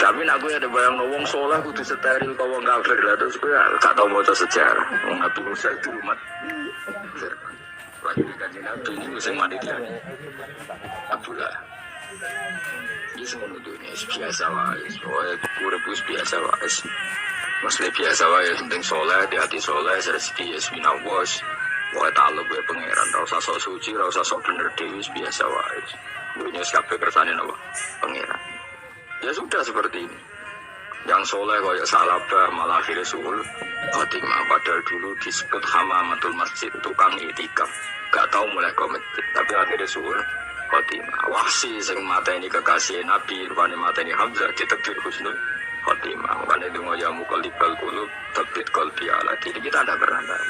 Tapi nak gue ada bayang wong soleh kudu steril kau wong kafir lah terus gue gak tau mau sejarah. Wong Nabi Musa itu umat. Lagi kaji Nabi itu sing mati dia. Abdullah. Dia semua nuduhnya biasa wae. Soalnya kurepus biasa wae. Maksudnya biasa wae penting soleh di hati soleh rezeki ya swinawas. Wae taluk gue pangeran ra usah sok suci, ra usah sok bener dewi biasa wae. Dunia kabeh kersane napa? Pangeran. Ya sudah seperti ini. Yang soleh kayak salabah malah akhirnya suul khotimah. Padahal dulu disebut hamamatul masjid, tukang itikaf. Gak tahu mulai komited, tapi akhirnya suul khotimah. Wahsi sing mateni kekasih Nabi, rupanya mateni Hamzah, ditakdir husnul khotimah. Makanya itu ya muqallibal qulub tsabbit qalbi ala dini. Kita tidak pernah tahu.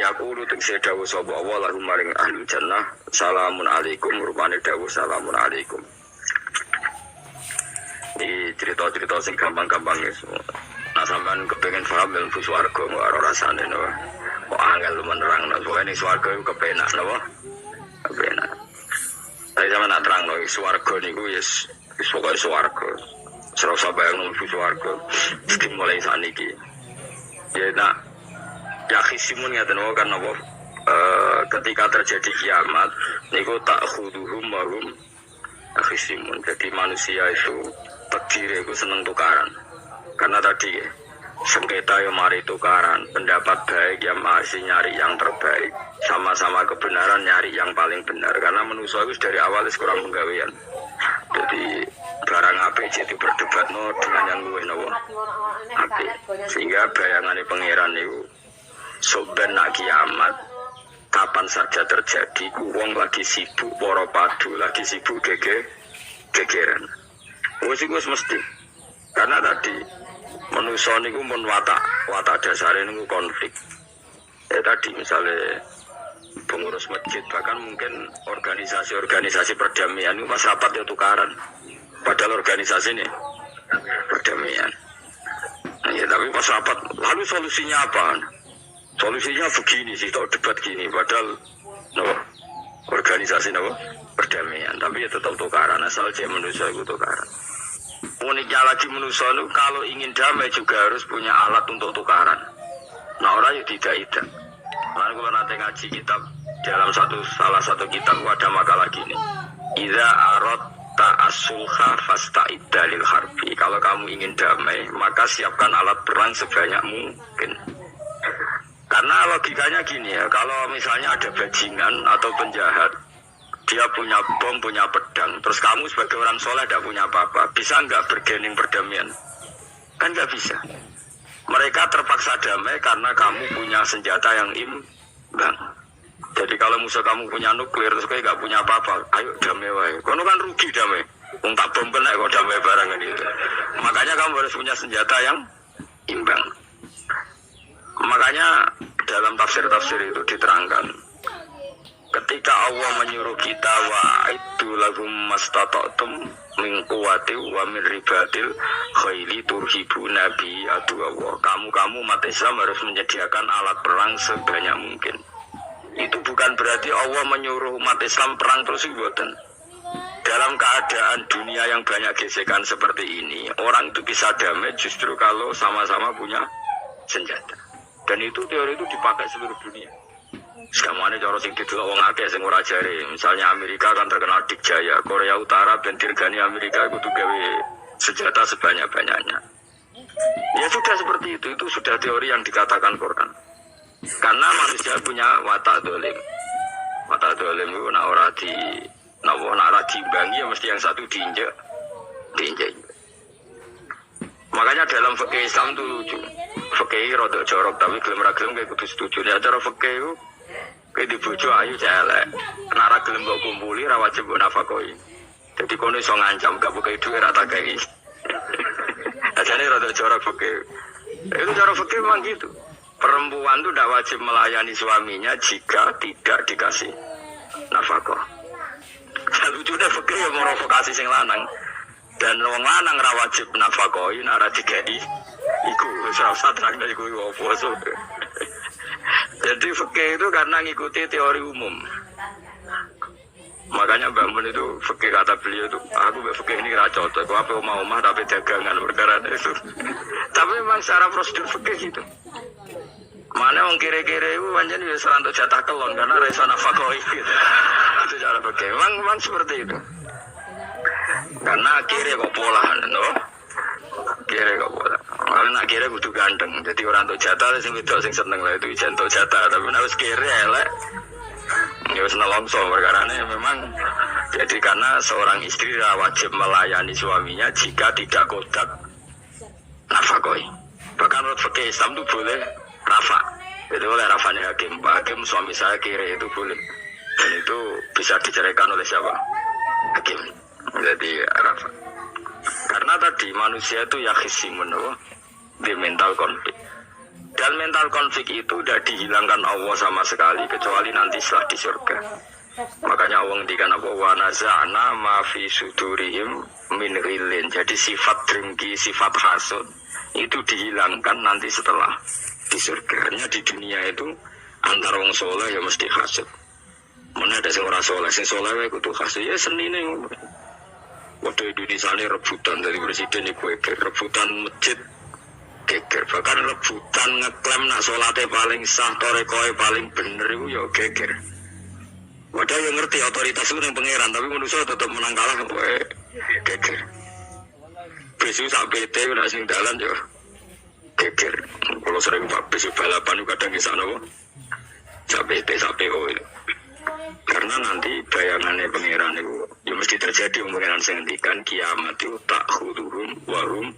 Aku urutik saya dawuh sapa Allah lahum maring ahli jannah salamun alaikum rupane dawuh salamun alaikum. Ini cerita-cerita sing gampang-gampang ya. Nah sampean kepengin paham ilmu swarga ora rasane no. Kok angel menerang no soalnya swarga iku kepenak napa? Kepenak. Tapi sampean nak terangno swarga niku wis pokoke swarga. Ora usah bayang ilmu swarga. Dimulai saniki. Ya nak ya khisimun ya tenang karena ketika terjadi kiamat niku tak khuduhum mahum khisimun. Jadi manusia itu takdir itu seneng tukaran karena tadi sengketa yang mari tukaran pendapat baik yang masih nyari yang terbaik sama-sama kebenaran nyari yang paling benar karena manusia itu dari awal kurang penggawean. Jadi barang apik jadi berdebat no dengan yang luwih nopo apik sehingga bayangannya pangeran itu soben nak kiamat kapan saja terjadi wong lagi sibuk para padu lagi sibuk gegeran wis mesti karena tadi manusia niku mun watak dasare niku konflik ya tadi misalnya pengurus masjid bahkan mungkin organisasi perdamaian itu pas rapat ya tukaran padahal organisasi ini perdamaian nah, ya tapi pas rapat lalu solusinya apa? Solusinya begini sih, tak debat gini, padahal no, organisasi no, perdamaian, tapi ya tetap tukaran, asal cek manusia itu tukaran. Uniknya lagi manusia itu kalau ingin damai juga harus punya alat untuk tukaran. Nah orang ya tidak. Lalu kalau nanti ngaji kitab dalam salah satu kitab ada makalah gini, Iza arot ta'asulha fasta'id dalil harbi. Kalau kamu ingin damai, maka siapkan alat perang sebanyak mungkin. Karena logikanya gini ya, kalau misalnya ada bajingan atau penjahat, dia punya bom, punya pedang, terus kamu sebagai orang soleh tidak punya apa-apa, bisa nggak bergening perdamaian? Kan nggak bisa. Mereka terpaksa damai karena kamu punya senjata yang imbang. Jadi kalau musuh kamu punya nuklir, terus kayak nggak punya apa-apa, ayo damai wae. Kono kan rugi damai. Tak bom kena kok damai barang gitu. Makanya kamu harus punya senjata yang imbang. Makanya dalam tafsir-tafsir itu diterangkan ketika Allah menyuruh kita wa itu lahum mastata'tum min quwwati wa min ribatil khaili turhibu nabi adu Allah. Kamu umat Islam harus menyediakan alat perang sebanyak mungkin. Itu bukan berarti Allah menyuruh umat Islam perang terus buatan. Dalam keadaan dunia yang banyak gesekan seperti ini, orang itu bisa damai justru kalau sama-sama punya senjata. Dan itu teori itu dipakai seluruh dunia. Sekarang ini cara sing didelok wong akeh sing ora jare. Misalnya Amerika kan terkenal dikjaya, Korea Utara ben dirgani Amerika kudu gawe senjata sebanyak-banyaknya. Ya sudah seperti itu sudah teori yang dikatakan Quran. Karena manusia punya watak dolim. Watak dolim itu nak ora diimbangi ya mesti yang satu diinjak. Makanya dalam fikih Islam itu lucu. Fikih rada jorok tapi gelem ra gelem kayak kudu setuju. Ya cara fikih itu kayak dibojo ayu celek. Nek ra gelem mbok kumpuli ra wajib mbok nafakoi. Jadi kono iso ngancam gak buka duit ra tak kei. Ajane rada jorok fikih. Itu cara fikih memang gitu. Perempuan itu tidak wajib melayani suaminya jika tidak dikasih nafkah. Lucunya fikih yang merokokasi sing lanang. Dan wong lanang ra wajib nafkahi nek ora digeki iku wis ora usah terang iku opo. Jadi fikih itu karena ngikuti teori umum. Makanya Mbak Mun itu fikih kata beliau itu, aku fikih ini ra cocok, aku apa omah tapi dagangan perkara itu. Tapi memang secara prosedur fikih gitu. Mana orang kira-kira itu pancen wis ora entuk jatah kelon karena ra iso nafakoi gitu. Itu cara fikih. Memang seperti itu. Karena kira kok pola, no? Kira kok pola. Kalau nak kira kudu ganteng. Jadi orang untuk jatah sing wedok sing seneng lah itu ijen untuk jatah. Tapi harus kira elek. Ya wis nelongso perkarane memang jadi karena seorang istri wajib melayani suaminya jika tidak kodak nafakoi. Bahkan menurut fikih Islam itu boleh rafa. Jadi oleh rafanya hakim. Pak Hakim suami saya kira itu boleh. Dan itu bisa diceraikan oleh siapa? Hakim. Jadi rafa. Karena tadi manusia itu ya khisimun di mental konflik. Dan mental konflik itu tidak dihilangkan Allah sama sekali kecuali nanti setelah di surga. Makanya Allah ngendikan apa wa naza'na ma fi sudurihim min ghillin. Jadi sifat dengki, sifat hasud itu dihilangkan nanti setelah di surga. Hanya di dunia itu antara wong soleh ya mesti hasud. Mana ada sing ora soleh, sing soleh wae kudu hasud. Ya senine waktu Indonesia ini rebutan dari presiden iku rebutan masjid geger, bahkan rebutan ngeklaim nak sholatnya paling sah, torekoe paling bener itu ya geger. Padahal yang ngerti otoritas itu yang pangeran, tapi manusia tetap menang kalah geger. Besok sampai PT nak sing dalan ya geger. Kalau sering besok balapan itu kadang kisah nopo sampai PT sampai O itu. Karena nanti bayangannya pangeran itu ya mesti terjadi pangeran sing ngendikan kiamat itu tak khudurum warum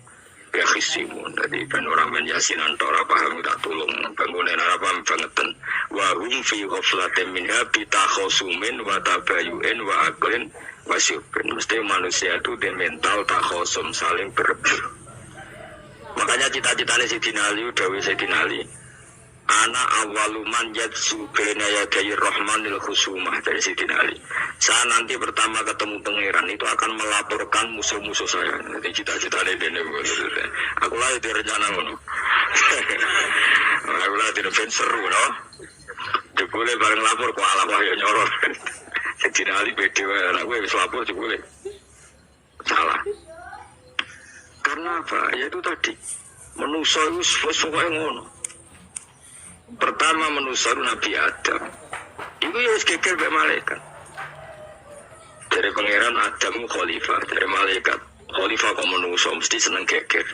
ya khisimun. Jadi ben orang men yasinan ora paham tak tulung bangunan ora paham bangetan wa hum fi ghaflatin minha bitakhusumin wa tabayu'in wa aqlin wa syukrin. Mesti manusia itu di mental takhusum saling berebut. Makanya cita-citanya Sayyidina Ali dawuh Sayyidina Ali ana awaluman yadsu bena yadayi rahmanil khusumah dari Sayyidina Ali. Saya nanti pertama ketemu pangeran itu akan melaporkan musuh-musuh saya. Jadi cita-citanya dene. Aku lah itu rencana ngono. Aku lah itu ben seru no. Jebule bareng lapor kok ala wae nyorot. Sayyidina Ali beda wae anak gue wis lapor jebule. Salah. Karena apa? Ya itu tadi. Manusia itu sesuai ngono. Pertama manusia Nabi Adam. Itu ya geger be malaikat. Dari pangeran Adam khalifah, dari malaikat khalifah kok manusia mesti seneng geger.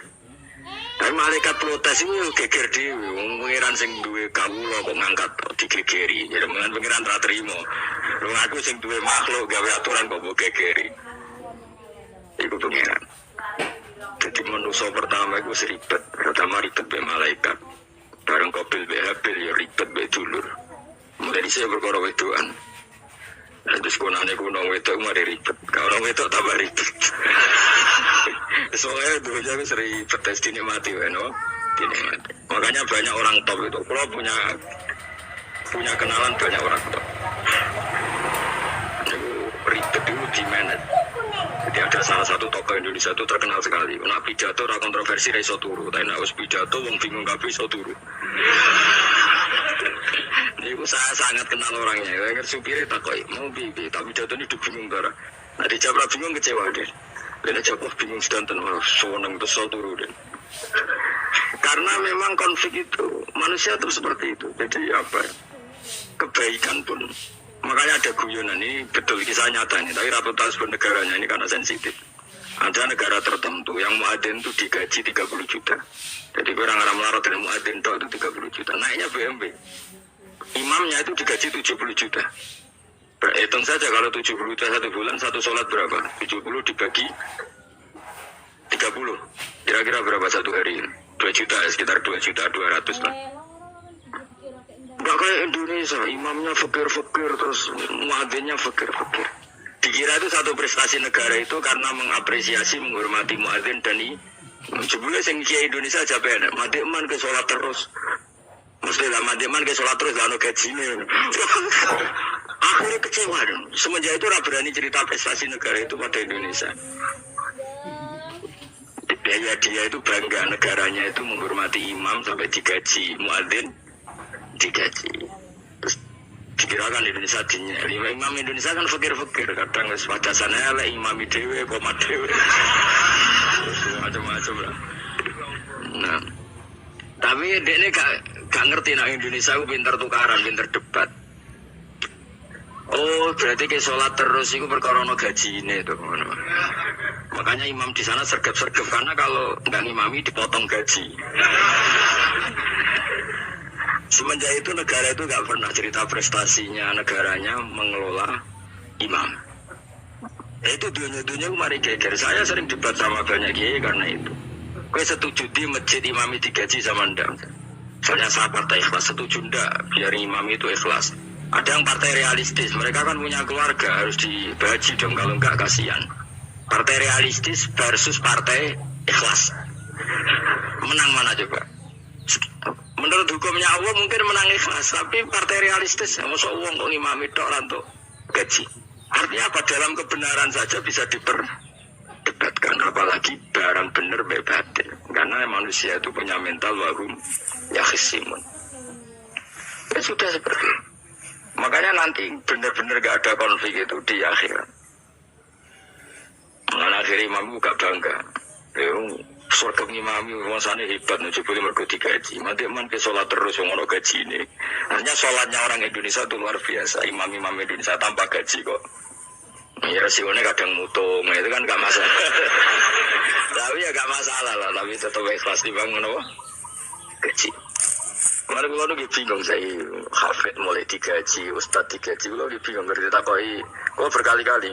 Tapi malaikat protes itu geger dhewe. Wong pangeran sing duwe kawula kok ngangkat digegeri. Jadi pangeran ra trimo. Lho aku sing duwe makhluk gawe aturan kok mbok gegeri. Iku pangeran. Jadi manusia pertama itu seribet. Pertama ribet be malaikat. Bareng Qabil be Habil ya ribet be dulur. Mulai saya berkoro wedoan. Terus kunane kuno wedok mari ribet. Kalau wedok tambah ribet. Soalnya dulunya aku sering petes dinikmati no? Dinikmati. Makanya banyak orang top itu. Kalau punya kenalan banyak orang top. Itu ribet dulu di manage. Jadi ada salah satu tokoh Indonesia itu terkenal sekali. Nak pidato ora kontroversi ra iso turu, tapi nak wis pidato wong bingung kabeh iso turu. Iku saya sangat kenal orangnya. Ngerti supire takoki, "Mau piye? Tak pidato ini bingung ta?" Nah dijawab bingung kecewa deh. Lha jawab bingung sedanten seneng terus iso turu deh. Karena memang konflik itu manusia itu seperti itu. Jadi apa? Kebaikan pun makanya ada guyonan ini betul kisah nyata ini, tapi reputasi negaranya ini karena sensitif. Ada negara tertentu yang muadzin itu digaji 30 juta. Jadi orang-orang melarat dengan muadzin itu 30 juta. Naiknya BMB. Imamnya itu digaji 70 juta. Berhitung saja kalau 70 juta satu bulan, satu sholat berapa? 70 dibagi 30. Kira-kira berapa satu hari? 2 juta, sekitar 2 juta 200 lah. Gak kayak Indonesia, imamnya fakir-fakir, terus muadzinnya fakir-fakir. Dikira itu satu prestasi negara itu karena mengapresiasi, menghormati muadzin dan sebelumnya sing kiai Indonesia aja bener, matiman ke sholat terus. Mesti lah matiman ke sholat terus, lalu gajinya. Akhirnya kecewa dong. Semenjak itu orang berani cerita prestasi negara itu pada Indonesia. Dia itu bangga negaranya itu menghormati imam sampai digaji muadzin digaji. Terus dikirakan Indonesia imam Indonesia kan fakir-fakir kadang wadasannya elek imami dewe koma dewe macam-macam lah. Nah, tapi dia ini gak ngerti nak Indonesia aku pintar tukaran, pintar debat. Oh berarti ke sholat terus itu perkara gaji ini tuh. Makanya imam di sana sergap-sergap karena kalau nggak ngimami dipotong gaji. Semenjak itu negara itu nggak pernah cerita prestasinya negaranya mengelola imam. Itu dunia mari geger. Saya sering debat sama banyak kiai karena itu. Gue setuju di masjid imami digaji sama ndak. Soalnya saya partai ikhlas setuju ndak biar imam itu ikhlas. Ada yang partai realistis, mereka kan punya keluarga harus dibaji dong kalau enggak kasihan. Partai realistis versus partai ikhlas. Menang mana coba? Menurut hukumnya Allah mungkin menang ikhlas, tapi partai realistis masuk uang kok ngimami tok untuk gaji. Artinya apa? Dalam kebenaran saja bisa diperdebatkan, apalagi barang benar bebatin. Karena manusia itu punya mental wahum yakhisimun. Ya sudah seperti itu. Makanya nanti benar-benar gak ada konflik itu di akhirat. Mengenai akhir imam gak bangga. Surga ngimami masanya hebat, coba mereka digaji. Nanti man ke sholat terus ngono gaji ini. Hanya sholatnya orang Indonesia itu luar biasa. Imam-imam Indonesia tanpa gaji kok. Ya resikonya kadang mutung, itu kan gak masalah. Tapi ya gak masalah lah, tapi tetap ikhlas dibangun apa? Gaji. Kemarin gue lagi bingung saya, hafid mulai digaji, ustadz digaji, gue lagi bingung ngerti takoi. Gue berkali-kali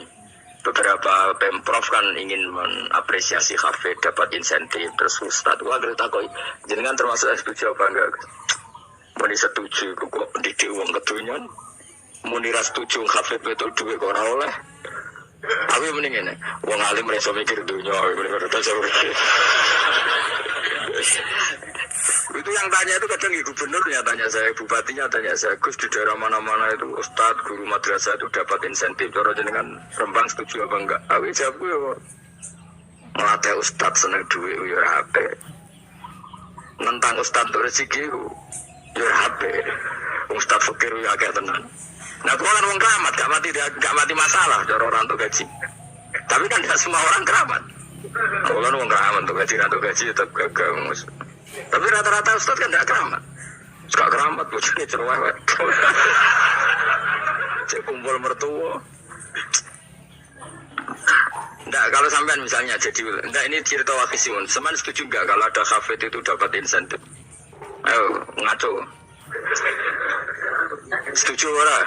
beberapa pemprov kan ingin mengapresiasi hafid dapat insentif terus ustadz. Gue ngerti takoi, jenengan termasuk setuju apa enggak? Muni setuju, kok pendidik uang ketunyan. Muni ras setuju hafid betul duit kok oleh. Tapi mending ini, uang alim reso mikir dunia, bener-bener seperti. Itu yang tanya itu kadang gubernurnya tanya saya, bupatinya tanya saya, Gus di daerah mana-mana itu ustadz, guru madrasah itu dapat insentif. Cara jenengan Rembang setuju apa enggak? Aku jawab ya, melatih ustadz seneng duit, ya HP. Nentang ustadz itu rezeki, ya HP. Ustadz fakir ya agak tenang. Nah, gua kan orang keramat, gak mati masalah, cara orang untuk gaji. Tapi kan tidak semua orang keramat. Kalau kan orang keramat untuk gaji tetap gagal. Tapi rata-rata ustadz kan tidak keramat. Suka keramat, bocahnya cerewet. Cek kumpul mertua. Nggak, kalau sampean misalnya jadi, nggak ini cerita wakisimun. Seman setuju nggak kalau ada hafid itu dapat insentif? Ayo, ngaco. Setuju ora?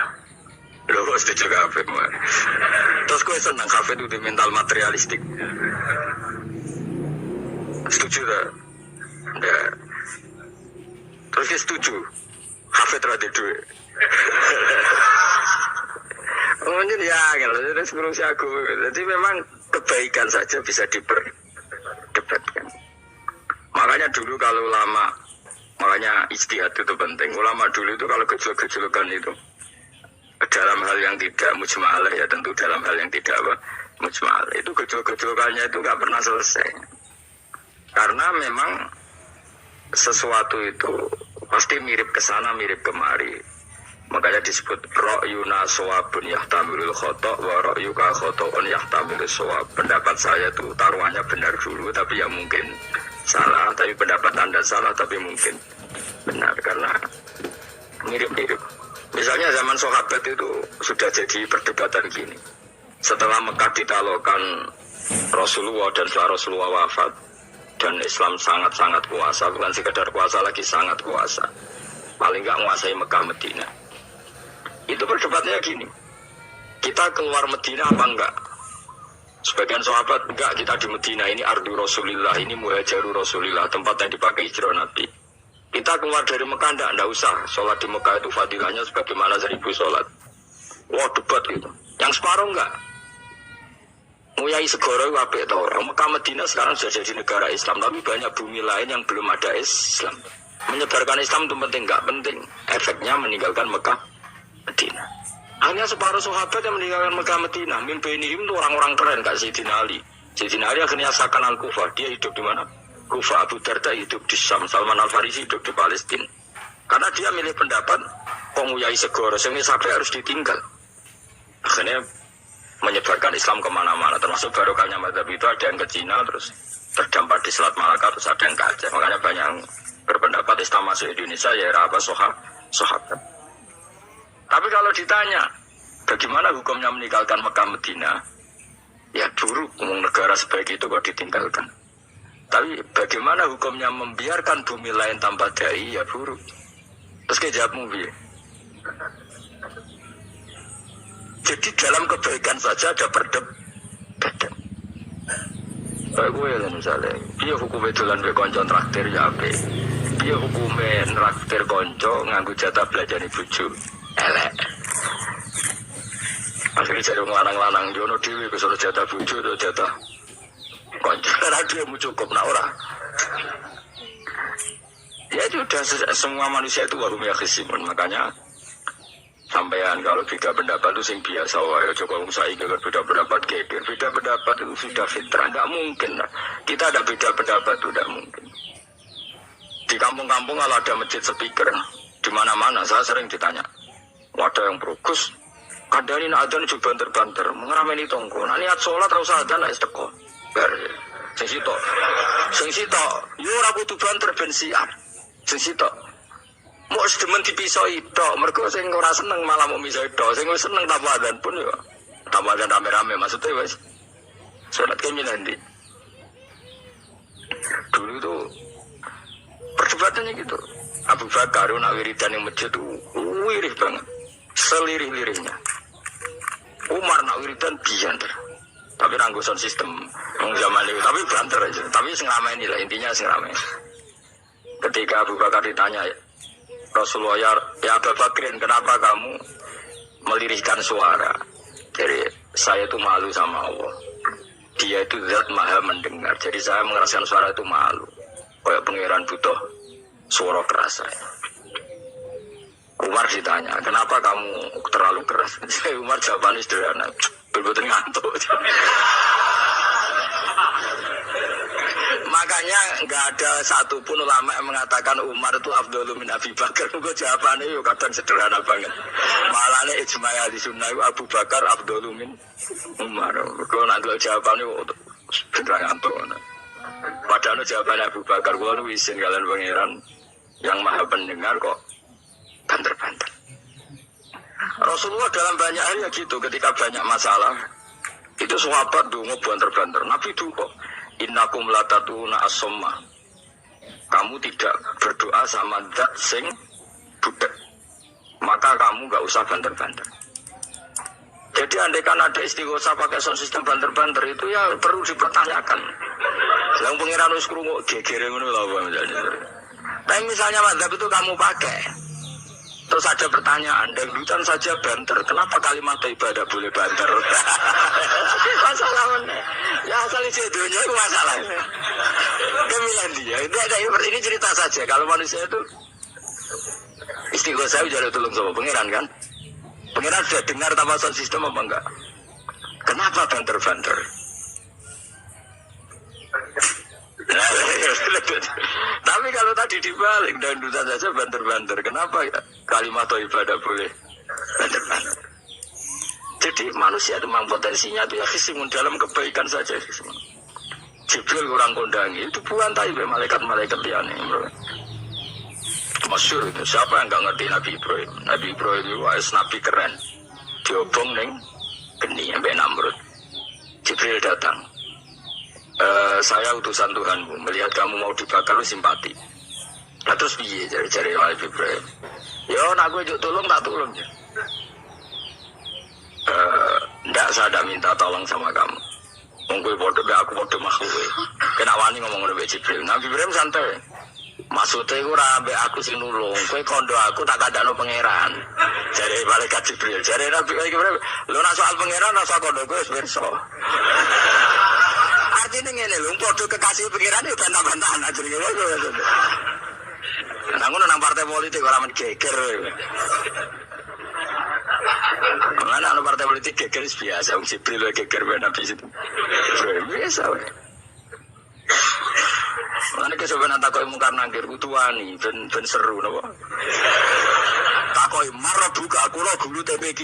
Loh, setuju hafid. Terus gue senang hafid itu mental materialistik. Setuju tak? Nggak. Terus dia setuju hafid rada duit. Mungkin ya, kalau jadi ngurusi aku. Jadi memang kebaikan saja bisa diperdebatkan. Makanya dulu kalau ulama, makanya ijtihad itu penting. Ulama dulu itu kalau gejolak-gejolakan itu dalam hal yang tidak mujma'alah, ya tentu dalam hal yang tidak mujma'alah, itu gejolak-gejolakannya itu gak pernah selesai. Karena memang sesuatu itu pasti mirip ke sana, mirip kemari. Makanya disebut ra'yuna shawabun yahtamilul khata' wa ra'yuka khata'un yahtamilus shawab. Pendapat saya itu taruhannya benar dulu tapi yang mungkin salah, tapi pendapat Anda salah tapi mungkin benar karena mirip-mirip. Misalnya zaman sahabat itu sudah jadi perdebatan gini. Setelah Mekah ditaklukkan Rasulullah dan setelah Rasulullah wafat dan Islam sangat-sangat kuasa, bukan sekedar kuasa lagi, sangat kuasa. Paling nggak menguasai Mekah Medina. Itu perdebatannya gini, kita keluar Medina apa enggak? Sebagian sahabat, enggak, kita di Medina, ini ardu Rasulillah, ini muhajaru Rasulillah, tempat yang dipakai hijrah Nabi. Kita keluar dari Mekah, enggak usah, sholat di Mekah itu fadilahnya sebagaimana 1000 sholat. Wah, debat gitu. Yang separuh enggak. Nguyai segoro itu apik tau. Mekah Medina sekarang sudah jadi negara Islam, tapi banyak bumi lain yang belum ada Islam. Menyebarkan Islam itu penting, enggak penting. Efeknya meninggalkan Mekah Medina. Hanya separuh sahabat yang meninggalkan Mekah Medina. Min bainihim itu orang-orang keren, Kak Sayyidina Ali. Sayyidina Ali akhirnya Sakan Al-Kufah. Dia hidup di mana? Kufah. Abu Darda hidup di Syam. Salman Al-Farisi hidup di Palestina. Karena dia milih pendapat penguyai segoro, sehingga sampai harus ditinggal. Akhirnya menyebarkan Islam kemana-mana, termasuk barokahnya mazhab itu ada yang ke Cina, terus terdampar di Selat Malaka, terus ada yang ke Aceh. Makanya banyak yang berpendapat Islam masuk Indonesia ya era apa sahabat. Tapi kalau ditanya bagaimana hukumnya meninggalkan Mekah Medina, ya buruk. Negara sebaik itu kok ditinggalkan. Tapi bagaimana hukumnya membiarkan bumi lain tanpa dai, ya buruk. Terus kejawabmu piye? Jadi dalam kebaikan saja ada perdebatan. Kayak gue lah misalnya, dia hukumnya dolan be konco traktir ya ape. Dia hukumnya traktir konco nganggu jatah belajar di bojo. Elek. Akhirnya jadi lanang-lanang jono dewi kesuruh jatah bojo atau jatah konco. Karena dia mau cukup nak ora. Ya sudah, semua manusia itu warum ya khisimun. Makanya sampean kalau beda pendapat itu sing biasa wae. Coba saya beda pendapat geger. Beda pendapat itu sudah fitrah. Tidak mungkin lah. Kita ada beda pendapat itu tidak mungkin. Di kampung-kampung kalau ada masjid speaker di mana-mana saya sering ditanya. Wadah yang bagus. Kadang ini adzan juga banter-banter. Mengerameni tonggo. Nah niat sholat harus adzan lah isteko. Ber. Sing sitok. Yo ora kudu banter ben siap. Sing sitok. Mau sedemen dipisoi tok, mergo sing ora seneng malah mau misoi tok, sing wis seneng tambah adzan pun yo. Tambah adzan rame-rame maksudnya wis. Salat kene nanti. Dulu itu perdebatannya gitu. Abu Bakar nak wiridan yang masjid itu wirih banget. Selirih-lirihnya. Umar nak wiridan bianter. Tapi ranggusan sistem zaman itu, tapi banter aja. Tapi sing ramai ini lah intinya sing ramai. Ketika Abu Bakar ditanya, Rasulullah ya Abu Bakrin, kenapa kamu melirihkan suara? Jadi saya itu malu sama Allah. Dia itu zat maha mendengar. Jadi saya mengeraskan suara itu malu. Kayak pangeran butuh suara keras saya. Umar ditanya, kenapa kamu terlalu keras? Umar jawabannya sederhana, betul-betul ngantuk. Makanya nggak ada satupun ulama yang mengatakan Umar itu Abdul min Abi Bakar. Gue jawabannya yuk kadang sederhana banget. Malahnya ijma ahli sunnah Abu Bakar Abdul min Umar. Gue nanti jawabannya beneran ngantuk. Padahal jawabannya Abu Bakar gue nu isin kalian pangeran yang maha pendengar kok banter-banter. Rasulullah dalam banyak hal ya gitu, ketika banyak masalah itu sahabat dungo banter-banter. Nabi dungo innakum latatuna as-somma. Kamu tidak berdoa sama zat sing budak, maka kamu gak usah banter-banter. Jadi andaikan ada istighosah pakai sound system banter-banter itu ya perlu dipertanyakan. Yang pengiran wis krungu gegere ngono lho misalnya. Tapi misalnya mazhab itu kamu pakai, terus ada pertanyaan, dangdutan saja banter, kenapa kalimat ibadah boleh banter? Masalah mana? Ya asal isi dunia itu masalahnya. Kemilan dia, ini cerita saja. Kalau manusia itu istighosah jadi tolong sama pengiran kan? Pengiran sudah dengar tawasan sistem apa enggak? Kenapa banter-banter? Tapi kalau tadi dibalik dangdutan saja banter-banter, kenapa ya kalimat ibadah boleh banter-banter? Jadi manusia itu memang potensinya itu ya khisimun dalam kebaikan saja. Jibril kurang kondangi itu buantai malaikat-malaikat liane. Masyhur itu siapa yang nggak ngerti Nabi Ibrahim? Nabi Ibrahim itu nabi keren. Diobong neng geni sampai Namrud. Jibril datang. Saya utusan Tuhanmu, melihat kamu mau dibakar lu simpati. Nah terus piye cari Nabi Ibrahim? Yo nak gue juk tolong tak tolong ya. Ndak saya ada minta tolong sama kamu. Mungkin bodoh aku bodoh makhluk. Kena wani ngomong dengan Jibril. Nabi Ibrahim santai. Maksudnya gue rabe aku sing nulung. Kue kondo aku tak ada no pangeran. Jadi malaikat Jibril. Jadi Nabi Ibrahim. Lu nak soal pangeran, nak soal kondo gue sebenso. Artinya ngene lho, podo kekasih pikiran itu bantah-bantahan aja gitu. Nang ngono nang partai politik ora men geger. Mana ana partai politik geger biasa, wong Jibril geger ben Nabi situ. Biasa wae. Mana kesobenan takoi mungkar nangkir utuani ben seru napa. takoi marah buka kula guru TPQ.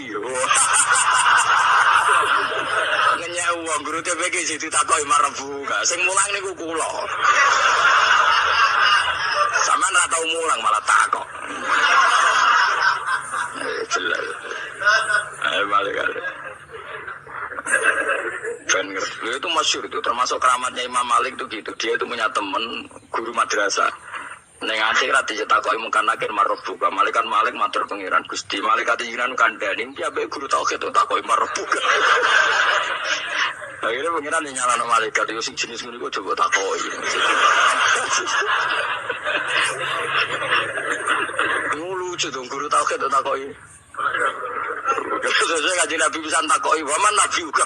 Ngenyek wong guru TPQ sing ditakoi marah buka. Sing mulang niku kula. Sampeyan ra tau mulang malah takok. Jelas. Ayo balik. Dan itu masyhur itu, termasuk keramatnya Imam Malik itu gitu. Dia itu punya teman guru madrasah. Neng Aceh rati cetakoki mungkin nakir marbuka. Malaikat Malik matur pengiran Gusti. Malaikat jiran kandhani dia be guru tauhid itu takoki marbuka. Akhirnya pengiran nyalano malaikat itu sing jenis ngono iku coba takoki. Lucu dong guru tauhid itu takoki. Sesuai kajian Nabi bisa takoki waman Nabi juga.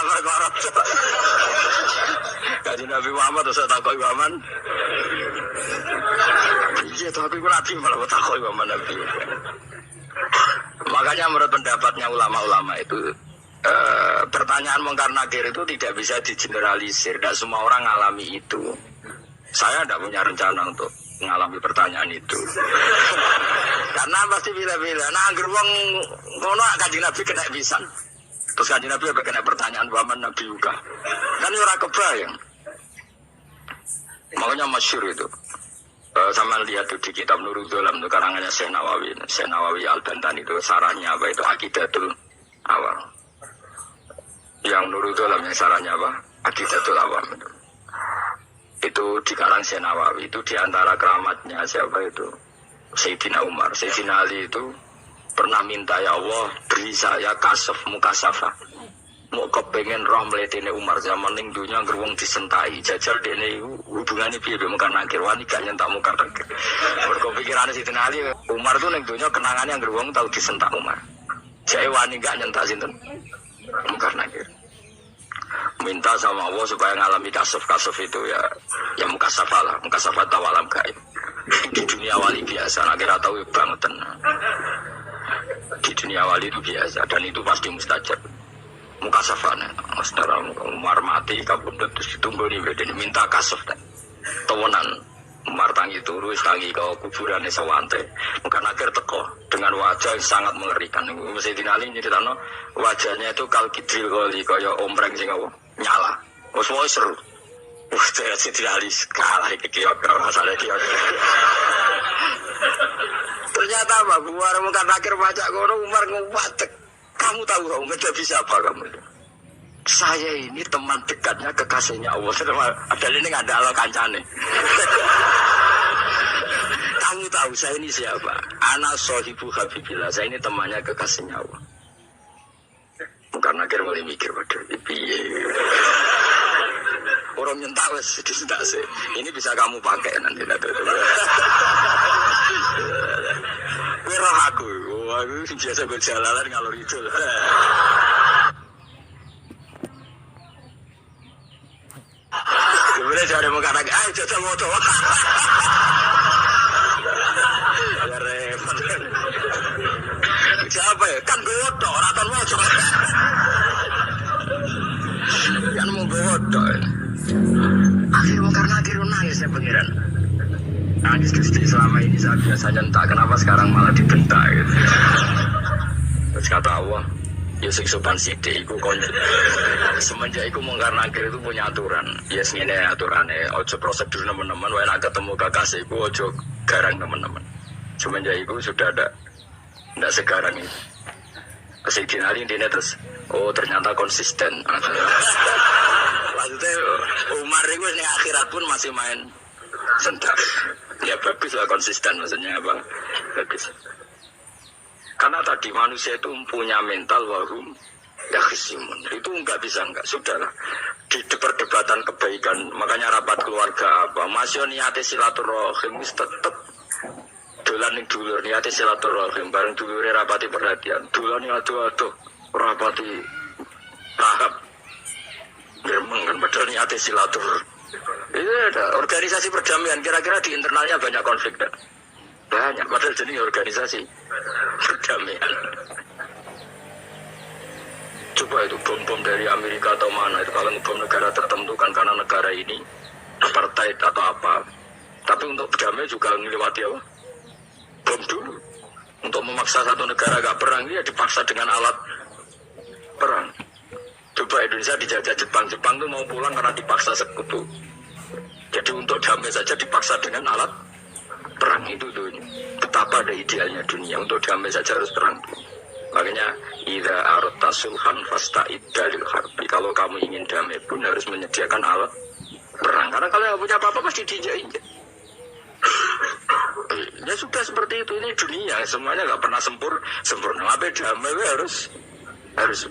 Perkara kajian Nabi Muhammad terus takoki waman. Iya tapi aku Nabi malah takoki waman Nabi. Makanya menurut pendapatnya ulama-ulama itu pertanyaan mungkar nakir itu tidak bisa digeneralisir. Tidak semua orang ngalami itu. Saya tidak punya rencana untuk mengalami pertanyaan itu. Karena pasti bila-bila. Nah, angger wong ngono kanjeng Nabi kena pisan. Terus kanjeng Nabi kena pertanyaan waman Nabi juga. Kan ora kebayang. Makanya masyhur itu. Sama lihat tuh di kitab Nurul Dolam itu karangannya Syekh Nawawi Al-Bantani itu sarahnya apa itu Aqidatul Awam. Yang Nurul Dolam yang sarahnya apa? Aqidatul Awam itu. Itu di karang Syekh Nawawi itu diantara keramatnya siapa itu? Sayyidina Umar. Sayyidina Ali itu pernah minta ya Allah beri saya kasaf mukasafah. Mau kepengen roh meletene Umar zaman ning dunya gerwong disentai jajal dene hubungane piye be mungkar nakir wani gak nyentak mungkar nakir. Mergo pikirane Sayyidina Ali Umar tuh ning dunya kenangannya gerwong tau disentak Umar. Jae wani gak nyentak sinten mungkar nakir. Minta sama Allah supaya ngalami kasaf itu ya mukasafah lah, mukasafah tawalam gaib. Di dunia wali biasa, akhirnya tahu banget tenang. Di dunia wali itu biasa dan itu pasti mustajab. Mukasafahnya, saudara Umar mati, kabundut terus ditunggu nih, dan minta kasaf dan tawanan. Umar tangi turus, tangi ke kuburannya sawante. Bukan akhir teko dengan wajah yang sangat mengerikan. Mesti dinali nyeritakno wajahnya itu kalkidril kali kaya ombreng sing nyala. Wes seru. Saya dinali kalah iki kiok masalah kiok. Ternyata apa? Umar bukan akhir baca kono Umar nguwatek. Kamu tahu kamu menjadi siapa kamu? Saya ini teman dekatnya kekasihnya Allah. Ada ini nggak ada Allah kancane. Kamu tahu saya ini siapa? Ana sohibu habibillah. Saya ini temannya kekasihnya Allah. Bukan akhir mulai mikir waduh piye. Orang nyentak wes disentak sih. Ini bisa kamu pakai nanti nanti. Merah aku biasa berjalan ngalor itu. Kemudian saya mau katakan, ayo jajal motor. Ya repot. Siapa ya? Kan bodoh, ratan motor. Kan mau bodoh. Akhirnya karena akhirnya nangis ya pengiran. Nangis Gusti selama ini saya biasanya entah kenapa sekarang malah dibentak gitu. Terus kata Allah, Yusuf sopan sithik iku kon semenjak iku mungkar nakir itu punya aturan. Yes ngene aturannya, ojo prosedur teman-teman wae nek ketemu kekasihku ojo garang teman-teman. Semenjak iku sudah ada ndak sekarang itu. Sayyidina Ali ini terus oh ternyata konsisten. Maksudnya Umar itu ini akhirat pun masih main sentak. Ya bagus lah konsisten maksudnya apa? Bagus. Karena tadi manusia itu punya mental wahum ya khisimun. Itu enggak bisa enggak sudahlah. Di perdebatan kebaikan makanya rapat keluarga apa masih niate silaturahim tetap dolan ning dulur niate silaturahim bareng dulure rapati perhatian. Dolan aduh rapati tahap. Memang kan padahal niate silaturahim. Itu ada organisasi perdamaian kira-kira di internalnya banyak konflik dah. Banyak padahal jenis organisasi perdamaian. Coba itu bom-bom dari Amerika atau mana itu kalau bom negara tertentu kan karena negara ini apartheid atau apa. Tapi untuk berdamai juga melewati apa? bom dulu. Untuk memaksa satu negara gak perang, dia dipaksa dengan alat perang. Coba Indonesia dijajah Jepang tuh mau pulang karena dipaksa sekutu. Jadi untuk damai saja dipaksa dengan alat perang itu tuh. Betapa ada idealnya dunia, untuk damai saja harus perang. Makanya idza aradta sulhan fasta'id dalil harbi. Kalau kamu ingin damai pun harus menyediakan alat perang. Karena kalau nggak punya apa-apa pasti diinjak-injak. Ya sudah seperti itu, ini dunia semuanya nggak pernah sempurna. Tapi damai harus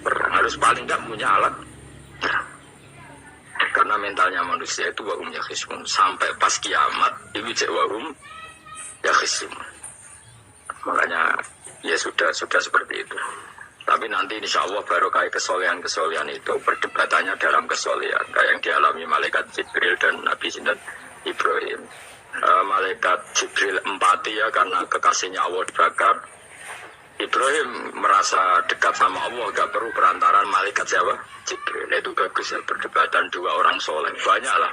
perang, harus paling nggak punya alat perang. Karena mentalnya manusia itu wahum yakhisimun. Sampai pas kiamat itu cek wahum yakhisimun. Makanya ya sudah seperti itu. Tapi nanti insya Allah baru kayak kesolehan itu perdebatannya dalam kesolehan kayak yang dialami malaikat Jibril dan Nabi Sinten Ibrahim. Malaikat Jibril empati ya karena kekasihnya Allah dibakar. Ibrahim merasa dekat sama Allah, gak perlu perantaran malaikat siapa? Jibril. Itu bagus ya, perdebatan dua orang soleh. Banyaklah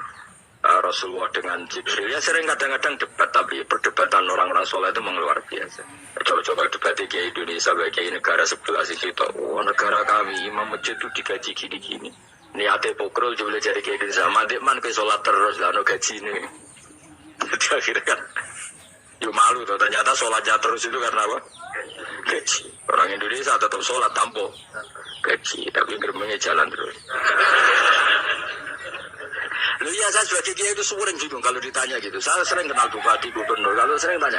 Rasulullah dengan Jibril. Ya sering kadang-kadang debat, tapi perdebatan orang-orang soleh itu memang luar biasa. Coba-coba debat di Indonesia, bagi negara sebelah sisi itu. Oh, negara kami, imam masjid itu digaji gini-gini. Niatnya pokrol, coba cari ke Indonesia. Mati man ke sholat terus, lalu gaji ini. Jadi akhirnya kan, yuk malu tuh. Ternyata sholatnya terus itu karena apa? Gaji. Orang Indonesia tetap sholat tanpa gaji, tapi gerbangnya jalan terus. Loh ya, saya sebagai kiai itu sering bingung kalau ditanya gitu. Saya sering kenal bupati, gubernur. Kalau sering tanya,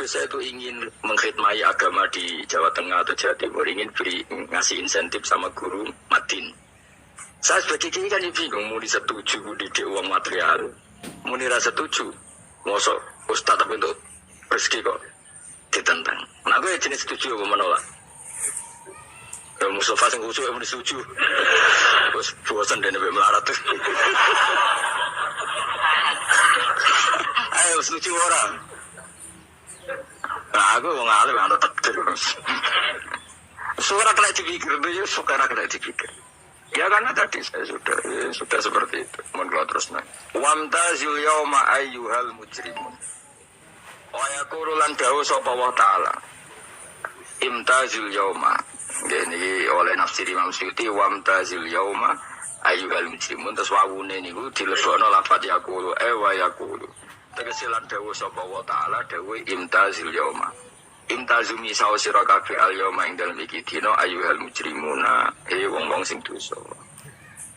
saya itu ingin mengkhidmati agama di Jawa Tengah atau Jawa Timur, ingin ngasih insentif sama guru Madin. Saya sebagai kiai kan bingung, mau disetuju di uang material, mau dirasa setuju, mosok ustadz tapi untuk rezeki kok ditentang. Nah, gue jenis setuju apa menolak. Ya Mustafa sing khusyuk yang setuju. Terus bosan dan lebih melarat tuh. Ayo setuju orang. Nah, aku mau ngalih ada takdir. Suara kena dipikir itu, suara kena dipikir. Ya karena tadi saya sudah seperti itu. Mohon terus nah. Wamtazil yauma ayyuhal mujrimun. Wa yaqulu lan dawu sapa wa ta'ala. Imtazil yauma. Ini oleh nafsir Imam Suyuti wamtazil yauma ayyuhal mujrimun. Terus wawune niku dilebokno lafaz yaqulu wa yaqulu. Tegese lan dawu sapa wa ta'ala dawu imtazil yauma. Imtazu misau sira kabeh al yauma ing dalem iki dina ayyuhal mujrimuna wong-wong sing dosa.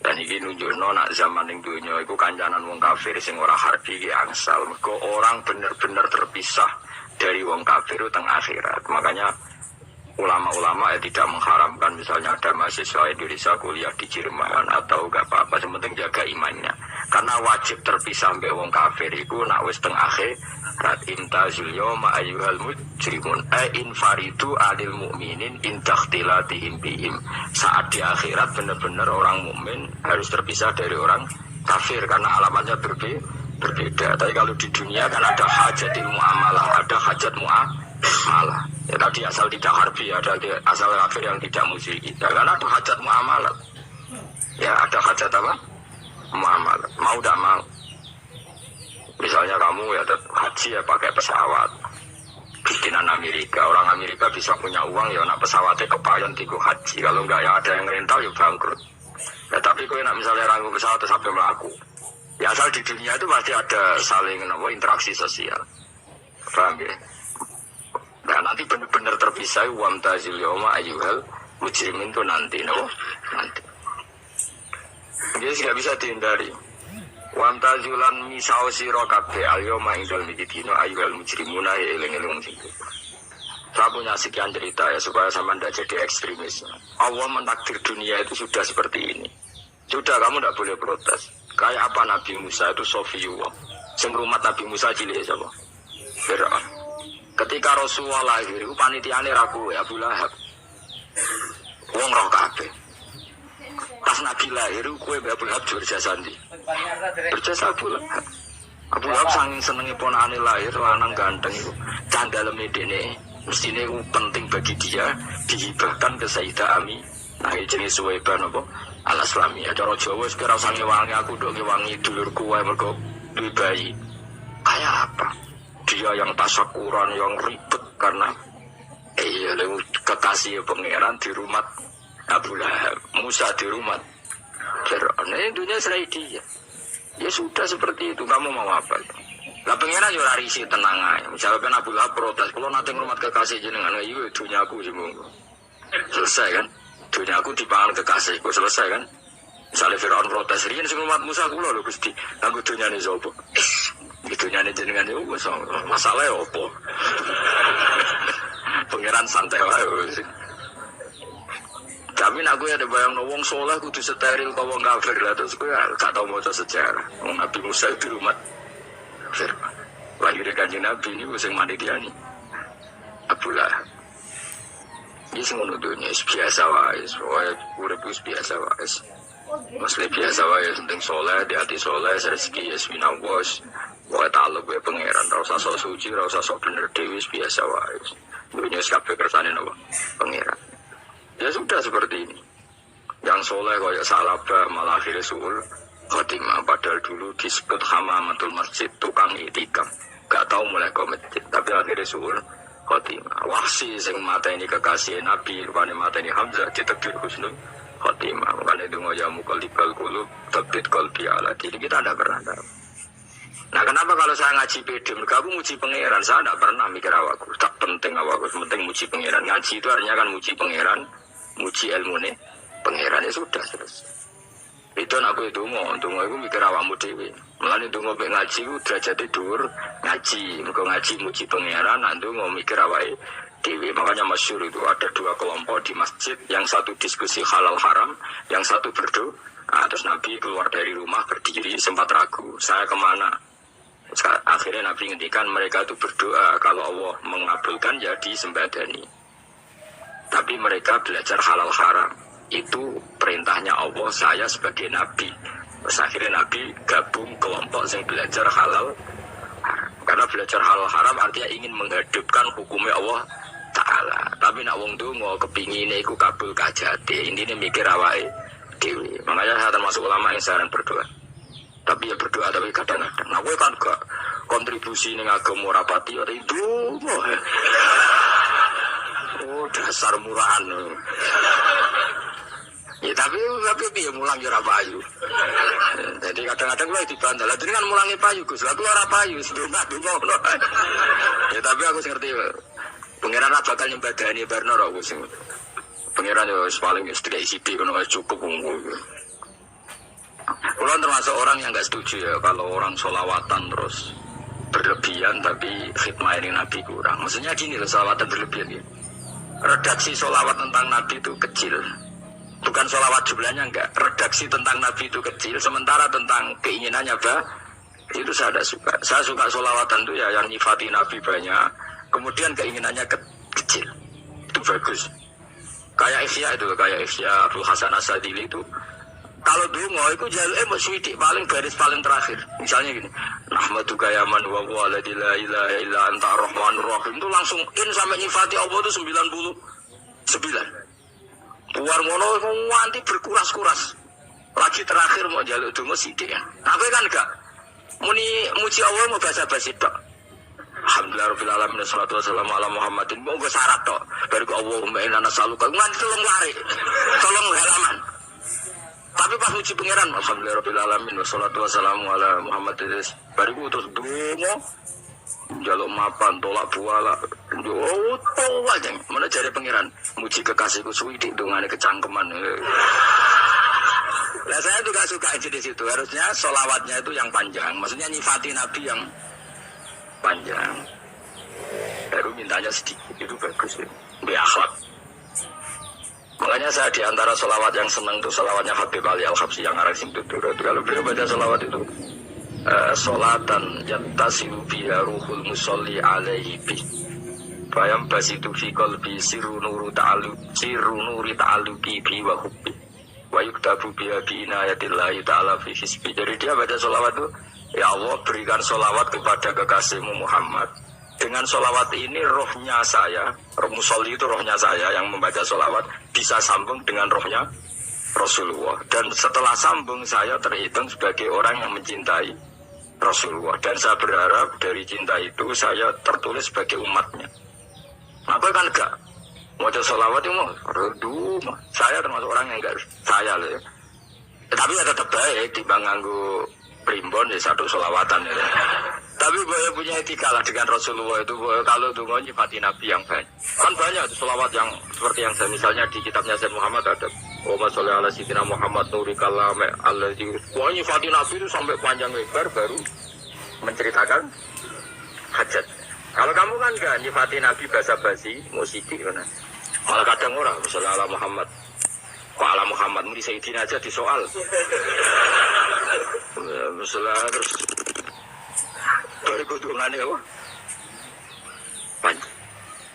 Dan iki nunjukno nak zaman ning donya iku kancanan wong kafir sing ora harbi ki angsal. Mergo orang bener-bener terpisah dari wong kafir teng akhirat. Makanya ulama-ulama tidak mengharamkan misalnya ada mahasiswa Indonesia kuliah di Jerman atau gak apa-apa, yang penting jaga imannya. Karena wajib terpisah mbek wong kafir iku nak wis teng akhirat imtazul yauma ayyuhal mujrimun infaridu alil mu'minin intakhtilatihim bihim. Saat di akhirat benar-benar orang mukmin harus terpisah dari orang kafir karena alamatnya berbeda. Tapi kalau di dunia kan ada hajatil muamalah, ada hajat muamalah. Ya tadi asal tidak harbi, ada asal kafir yang tidak musyrik. Ya kan ada hajat muamalah. Ya ada hajat apa? Muamalah. Mau tidak mau. Misalnya kamu ya haji ya pakai pesawat. Bikinan Amerika. Orang Amerika bisa punya uang ya nak pesawatnya kepayon tigo haji. Kalau enggak ya ada yang rental ya bangkrut. Ya tapi kalau nak misalnya ranggu pesawat sampai melaku. Ya asal di dunia itu pasti ada saling interaksi sosial. Paham ya? Nah nanti benar-benar terpisah wamtazil yauma ayyuhal mujrimin itu nanti nanti. Jadi tidak bisa dihindari. Wamtazulan misau sira kabeh al-yauma indal midina ayyuhal mujrimuna eling-eling sing. Saya punya sekian cerita ya supaya sama tidak jadi ekstremis. Allah menakdir dunia itu sudah seperti ini. Sudah kamu tidak boleh protes. Kayak apa Nabi Musa itu Sofiyullah. Sing rumat Nabi Musa cilik sapa? Fir'aun. Ketika Rasulullah lahir itu panitiane raku Abu Lahab. Wong roh kabeh. Pas Nabi lahir kowe Abu Lahab berjasa ndi? Berjasa Abu Lahab. Abu Lahab saking senenge ponakane lahir lanang ganteng itu. Candaleme dekne mestine penting bagi dia dihibahkan ke Sayyidah Ami. Nah iki jenenge Suwaibah napa? Al-Islami. Cara Jawa wis kira sange wangi aku ndok ngewangi dulurku wae mergo duwe bayi. Kayak apa? Dia yang tasakuran, yang ribet, karena kekasih pangeran di rumah Abu Lahab, Musa di rumah Fir'aun. Ini dunia serai dia. Ya sudah seperti itu, kamu mau apa? Lah pangeran yo ora risi tenang ae. Misalnya Abu Lahab protes, kalau nanti ngurmat kekasih jenengan, iya dunia aku sih monggo. Selesai kan? Dunia aku dipangan kekasihku, selesai kan? Misalnya Fir'aun protes, riyen sing ngurmat Musa kula lho Gusti. Aku dunyane sapa? Dunyane jenengan yo masalah opo? Pangeran santai wae. Tapi aku ada bayang wong soleh kudu steril kau wong kafir lah terus gue gak tau mau sejarah. Nabi Musa itu umat Firman. Lahir kanjeng Nabi ini musim manitia nih. Abu Lahab. Ini semua dunia biasa wae, soalnya urip biasa wae. Masih biasa wae, penting soleh, di hati soleh, rezeki yasmina bos. Wae taluk gue pangeran, rasa sok suci, rasa sok bener dewi biasa wae. Dunia kabeh kersane napa? Pangeran. Ya sudah seperti ini. Yang soleh kayak salaba malah akhirnya suul khotimah. Padahal dulu disebut hamamatul masjid, tukang itikam. Gak tahu mulai ke masjid, tapi akhirnya suul khotimah. Wahsi sing mata ini kekasih Nabi, rupanya mata ini Hamzah ditakdir husnul khotimah. Makanya itu ngojamu qalibal qulub tabbit qalbi ala diri. Kita tidak pernah tahu. Nah kenapa kalau saya ngaji PD, mereka aku muji pangeran, saya tidak pernah mikir awakku, tak penting awakku, penting muji pangeran. Ngaji itu artinya kan muji pangeran, muji ilmu nih, pangeran ya sudah selesai. Itu aku itu mau aku mikir awakmu dewi. Mulane itu ngombe ngaji ku derajat tidur, ngaji, mergo ngaji muji pangeran, nanti mau mikir awake dewi. Makanya masyhur itu ada dua kelompok di masjid, yang satu diskusi halal haram, yang satu berdoa. Nah, terus Nabi keluar dari rumah berdiri sempat ragu, saya kemana? Akhirnya Nabi ngendikan mereka itu berdoa kalau Allah mengabulkan ya disembadani. Tapi mereka belajar halal haram. Itu perintahnya Allah, saya sebagai Nabi. Terus akhirnya Nabi gabung kelompok yang belajar halal haram. Karena belajar halal haram artinya ingin menghidupkan hukumnya Allah Ta'ala. Tapi nak wong donga kepingin iku kabul kajate. Intine mikir awake dhewe. Makanya saya termasuk ulama yang saran berdoa. Tapi ya berdoa tapi kadang-kadang. Nah, gue kan gak kontribusi ning agama rapati ora itu. Oh, dasar murahan. Ya tapi piye mulang ya ora payu. Jadi kadang-kadang gue dibandel. Jadi kan mulangi payu Gus. Lah ora payu sedunga ngono. Ya tapi aku ngerti. Pangeran ra bakal nyembadani barno ra Gus. Pangeran yo paling istri sithik ngono cukup ngono. Kalau termasuk orang yang nggak setuju ya kalau orang sholawatan terus berlebihan tapi khidmah ini Nabi kurang. Maksudnya gini loh, sholawatan berlebihan ya. Redaksi sholawat tentang Nabi itu kecil. Bukan sholawat jumlahnya enggak. Redaksi tentang Nabi itu kecil. Sementara tentang keinginannya itu saya tidak suka. Saya suka sholawatan itu ya yang nyifati Nabi banyak. Kemudian keinginannya kecil. Itu bagus. Kayak Ihya Abdul Hasan As-Sadili itu. Kalau dungo itu jalur maswidik paling baris paling terakhir. Misalnya gini, nahmaduka ya man wa huwa la ilaha illa anta rahmanur rahim, itu langsung in sampai nyifati Allah itu 99. Buar ngono nganti berkuras-kuras. Lagi terakhir mau jalur dungo sidik kan. Aku kan enggak muni muji Allah mau basa-basi tok. Alhamdulillah rabbil alamin wassalatu wassalamu ala Muhammadin. Mau go syarat tok. Bariku Allahumma inna nas'aluka nganti tolong lari. Tolong halaman. Tapi pas uji pangeran, alhamdulillah rabbil alamin wassalatu wassalamu ala Muhammadin. Bariku terus dungo jaluk mapan tolak buala. Oh, aja. Mana cari pangeran? Muji kekasihku suwidik dongane kecangkeman. Nah, saya juga suka di situ. Harusnya sholawatnya itu yang panjang. Maksudnya nyifati Nabi yang panjang. Baru mintanya sedikit, itu bagus ya. Biakhlak. Makanya saya diantara sholawat yang senang itu sholawatnya Habib Ali Al-Habsyi yang arah sing tutur. Kalau beliau baca sholawat itu sholatan yattasilu biha ruhul musolli alaihi bi bayam basitu fi qalbi sirru nuri ta'aluki bi wa hubbi wa yuktabu biha bi inayatillahi ta'ala fi hisbi. Jadi dia baca sholawat itu, ya Allah berikan sholawat kepada kekasihmu Muhammad. Dengan sholawat ini rohnya saya, roh musolli itu rohnya saya yang membaca sholawat bisa sambung dengan rohnya Rasulullah. Dan setelah sambung saya terhitung sebagai orang yang mencintai Rasulullah. Dan saya berharap dari cinta itu saya tertulis sebagai umatnya. Nah, gue kan enggak mau sholawat itu mau redu. Saya termasuk orang yang enggak saya loh. Ya. Tapi ya tetap baik dibanding nganggo primbon ya satu sholawatan ya. Tapi boleh punya etika lah dengan Rasulullah itu kalau dungo nyifati Nabi yang baik. Kan banyak itu sholawat yang seperti yang saya misalnya di kitabnya Sayyid Muhammad ada Allahumma sholli ala sayyidina Muhammad nuri kalame allazi. Wah nyifati Nabi itu sampai panjang lebar baru menceritakan hajat. Kalau kamu kan enggak nyifati Nabi basa-basi musiki kan. Malah kadang orang misalnya ala Muhammad. Kok ala Muhammad muni sayyidina aja disoal. Misalnya terus dari keuntungannya apa? Panjang.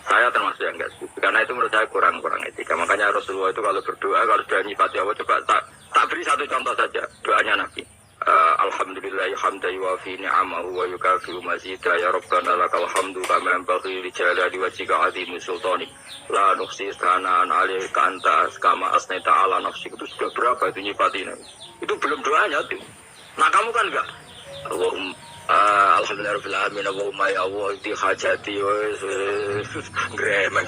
Saya termasuk yang enggak setuju. Karena itu menurut saya kurang etika. Makanya Rasulullah itu kalau berdoa, kalau doa nyifati Allah, coba tak beri satu contoh saja. Doanya Nabi. Alhamdulillah hamdan yuwafi ni'amahu wa yukafi'u mazidah ya Rabbana lakal hamdu kama yanbaghi li jalali wajhika 'azimi sultani la nuhsi sana'an 'alaika anta kama asnaita 'ala nafsik. Itu sudah berapa itu nyifati Nabi? Itu belum doanya tuh. Nah kamu kan enggak Allahumma alhamdulillahirabbil alamin Allahumma ya Allah di hajati gremen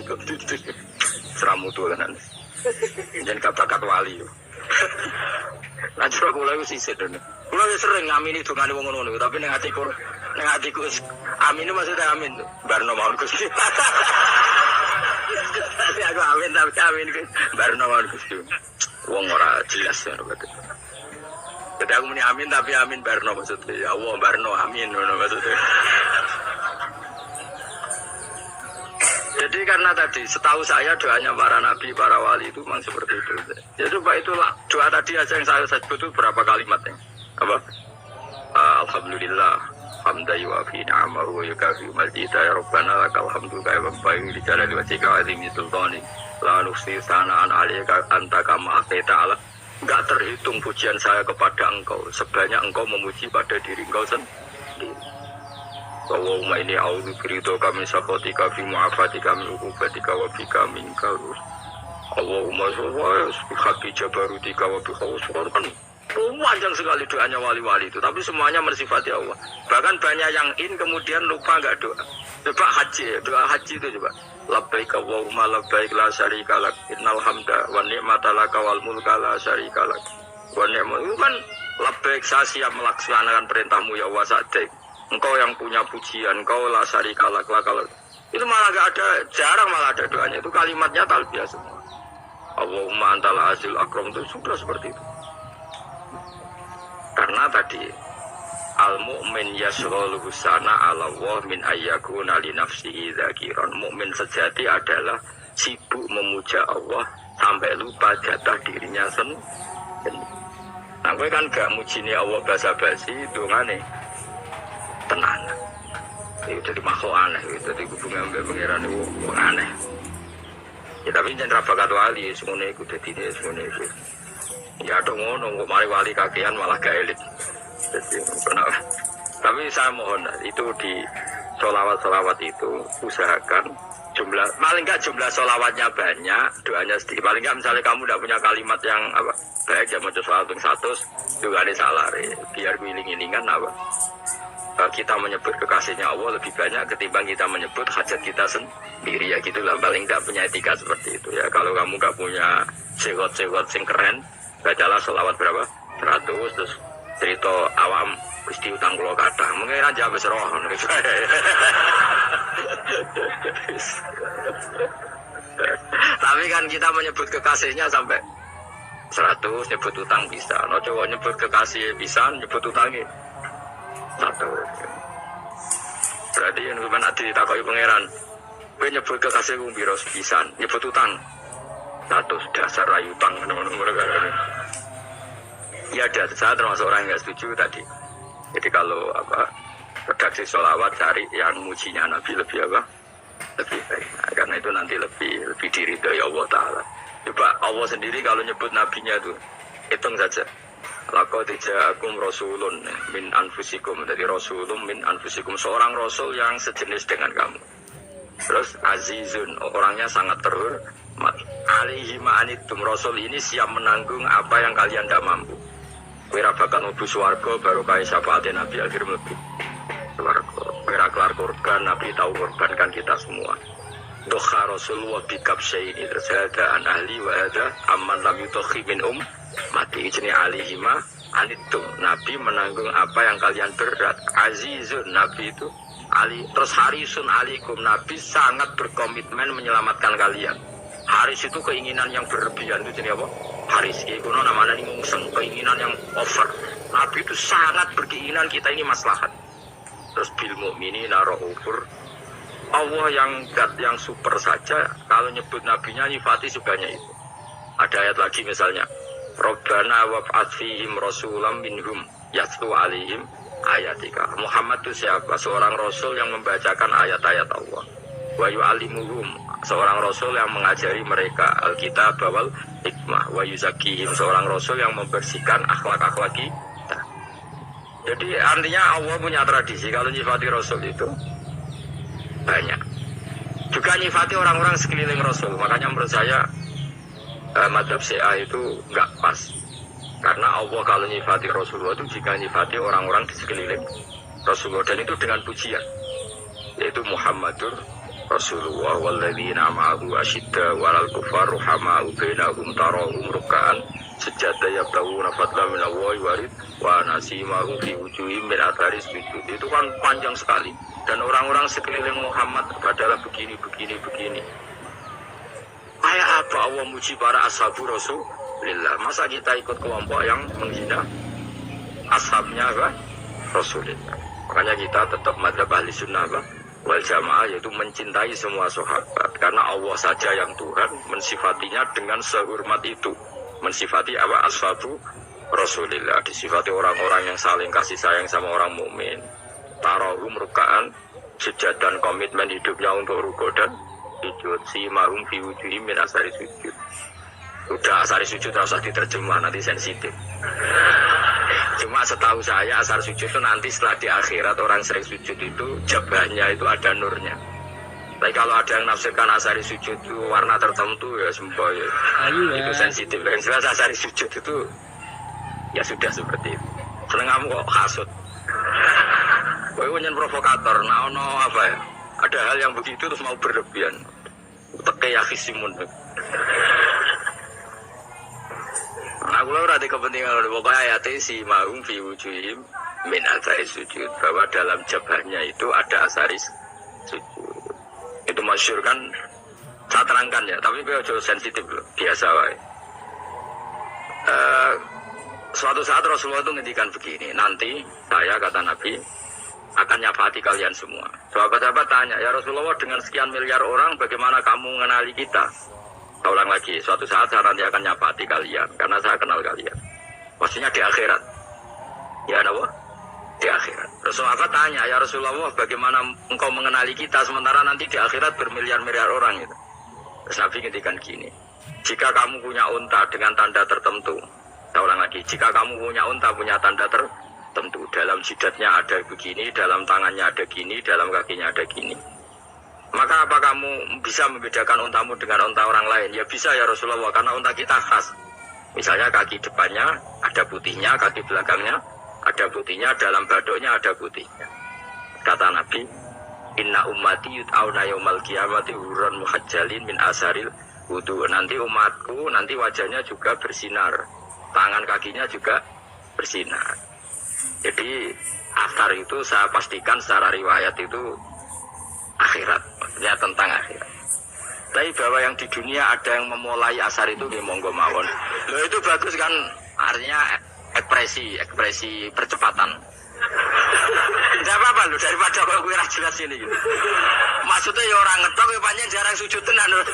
seramu tuh kan jangan kata-kata wali nah coba kula itu sisih dene kula sering ngamini dongane wong ngono tapi ning atiku amin maksudnya amin barno mawon Gusti tapi aku amin tapi amin barno mawon Gusti wong ora jelas ya betul. Jadi aku muni amin tapi amin barno maksudnya. Ya Allah barno amin maksudnya. Jadi karena tadi setahu saya doanya para nabi, para wali itu memang seperti itu. Jadi Pak itulah doa tadi aja yang saya sebut itu berapa kalimatnya? Apa? Alhamdulillah hamdan yuwafi ni'amahu wa yukafi'u mazidah ya Rabbana lakal hamdu kama yanbaghi li jalali wajhika 'azimi sultani la nuhsi sana'an 'alaika anta kama asnaita 'ala. Enggak terhitung pujian saya kepada engkau sebanyak engkau memuji pada diri engkau sendiri. Allahumma inni a'udzu biridhoka min sakhatika fi mu'afatika min 'uqubatika wa bika minka. Allahumma sholli bi jabarutika wa bi khawfika. Panjang sekali doanya wali-wali itu, tapi semuanya mensifati Allah. Bahkan banyak yang kemudian lupa enggak doa. Coba haji, doa haji itu coba. Labbaik Allahumma labbaik la syarika lak innal hamda wa ni'mata laka wal mulka la syarika lak. Wa ni'mat itu kan labbaik saya siap melaksanakan perintahmu ya Allah sa'daik. Engkau yang punya pujian, engkau la syarika lak lakal. Itu malah enggak ada, jarang malah ada doanya. Itu kalimatnya talbiyah semua. Allahumma antal azil akram itu sudah seperti itu. Karena tadi al-mu'min yashghaluhu sana 'ala Allah min ayyakuna li nafsihi dzakiran. Mukmin sejati adalah sibuk memuja Allah sampai lupa jatah dirinya sendiri. Nah, gue kan gak mujini Allah basa-basi, dongane tenan. Itu jadi makhluk aneh, itu jadi hubungan sampai pengiran itu aneh. Ya tapi jangan rapakat wali, semuanya ikut jadi semuanya ikut. Ya dong ngono, mari wali kakean malah gak elit. Jadi, tapi saya mohon itu di sholawat itu usahakan jumlah paling enggak jumlah sholawatnya banyak, doanya sedikit. Paling enggak misalnya kamu tidak punya kalimat yang apa baik ya mau sholawat yang 100 juga ada salah biar wiling-wilingan apa kita menyebut kekasihnya Allah lebih banyak ketimbang kita menyebut hajat kita sendiri ya gitulah. Paling enggak punya etika seperti itu ya. Kalau kamu enggak punya sewot-sewot sing keren, bacalah sholawat berapa 100 terus cerita awam Gusti utang kula kathah mengira jawab seroh tapi kan kita menyebut kekasihnya sampai 100 nyebut utang bisa no coba nyebut kekasih bisa nyebut utangnya 100 berarti yang gimana ditakoi pangeran gue nyebut kekasih kumbiro bisa nyebut utang 100 dasar rayu utang ya ada saya termasuk orang yang nggak setuju tadi. Jadi kalau apa redaksi sholawat cari yang mujinya Nabi lebih apa lebih baik. Nah, karena itu nanti lebih diridhoi Allah Taala. Coba Allah sendiri kalau nyebut nabinya itu hitung saja. Laqad ja'akum rasulun min anfusikum, dari rasulun min anfusikum, seorang rasul yang sejenis dengan kamu. Terus azizun, orangnya sangat terhormat. Alaihi ma'anitum, rasul ini siap menanggung apa yang kalian tidak mampu. Kira bakal mlebu swarga baru kaya syafaatnya Nabi akhir mlebu swarga. Kira kelar korban Nabi tahu korbankan kita semua. Dokha Rasulullah bikab syai'ini tersada an ahli wa ada aman lam yutokhi min mati ijni alihima anitum. Nabi menanggung apa yang kalian berat. Azizun, Nabi itu Ali. Terus harisun alikum, Nabi sangat berkomitmen menyelamatkan kalian. Haris itu keinginan yang berlebihan, itu jadi apa? Haris itu namanya ngungseng, keinginan yang over. Nabi itu sangat berkeinginan kita ini maslahat. Terus bil mu'minina raufur, Allah yang super saja kalau nyebut nabinya nyifati sebanyak itu. Ada ayat lagi misalnya, Rabbana wab'ats fihim rasulam minhum yatlu alaihim ayatika. Muhammad itu siapa? Seorang rasul yang membacakan ayat-ayat Allah. Wa yu'allimuhum, seorang rasul yang mengajari mereka Alkitab wal hikmah. Wa yuzakkihim, seorang rasul yang membersihkan akhlak-akhlak kita. Jadi artinya Allah punya tradisi kalau nyifati rasul itu banyak. Juga nyifati orang-orang sekeliling Rasul. Makanya menurut saya madhab Syiah itu nggak pas. Karena Allah kalau nyifati Rasulullah itu jika nyifati orang-orang di sekeliling Rasulullah, dan itu dengan pujian, yaitu Muhammadur Rasulullah walladzina ma'ahu asyidda walal kufar ruhama'u bainahum tarahum ruk'an sujada yabtaguna fadlan minallahi warid wa nasimahum fi wujuhihim min athari sujud. Itu kan panjang sekali. Dan orang-orang sekeliling Muhammad adalah begini. Kayak apa Allah muji para ashabu Rasulullah? Masa kita ikut kelompok yang menghina ashabnya Rasulullah? Makanya kita tetap madzhab ahli sunnah wal jamaah, yaitu mencintai semua sahabat. Karena Allah saja yang Tuhan mensifatinya dengan sehormat itu. Mensifati apa? Ashabu Rasulullah. Disifati orang-orang yang saling kasih sayang sama orang mukmin. Tarahum rukaan, sujud dan komitmen hidupnya untuk rukuk dan sujud. Si mahum fi wujuhim min asari sujud. Udah asari sujud harus diterjemah, nanti sensitif. Cuma setahu saya asar sujud itu nanti setelah di akhirat orang sering sujud itu jabahnya itu ada nurnya. Tapi kalau ada yang nafsirkan asari sujud itu warna tertentu ya semboy. Itu sensitif. Yang jelas asari sujud itu ya sudah seperti itu. Seneng kamu kok hasut. Kowe nyen provokator, nah ono apa ya? Ada hal yang begitu terus mau berlebihan. Teke yakisimun. Nah, aku ora ada kepentingan pokoknya ayat si mahum fi wujuhim min athari sujud, bahwa dalam jabahnya itu ada asari sujud. Itu masyhur kan, saya terangkan ya, tapi gue jauh sensitif loh, biasa wae. Suatu saat Rasulullah itu ngendikan begini, nanti saya kata Nabi akan nyafati kalian semua. Sahabat-sahabat tanya, ya Rasulullah dengan sekian miliar orang bagaimana kamu mengenali kita? Saya ulang lagi, suatu saat saya nanti akan nyafati kalian karena saya kenal kalian. Maksudnya di akhirat. Ya Allah, di akhirat. Terus sahabat tanya, ya Rasulullah bagaimana engkau mengenali kita sementara nanti di akhirat bermiliar-miliar orang gitu. Terus Nabi ngendikan gini, jika kamu punya unta dengan tanda tertentu, saya ulang lagi, jika kamu punya unta punya tanda tertentu, dalam jidatnya ada begini, dalam tangannya ada gini, dalam kakinya ada gini, maka apa kamu bisa membedakan untamu dengan unta orang lain? Ya bisa ya Rasulullah, karena unta kita khas. Misalnya kaki depannya ada putihnya, kaki belakangnya ada putihnya, dalam badoknya ada putihnya. Kata Nabi, inna ummati yut'auna yaumal qiyamati hurran muhajjalin min asaril wudu. Nanti umatku nanti wajahnya juga bersinar, tangan kakinya juga bersinar. Jadi asar itu saya pastikan secara riwayat itu akhirat, maksudnya tentang akhirat. Tapi bahwa yang di dunia ada yang memulai asar itu di monggo mawon. Loh itu bagus kan, artinya ekspresi percepatan. Tidak apa-apa loh, daripada kalau gue jelas ini gitu. Maksudnya ya orang ngetok ya panjang jarang sujud tenan loh.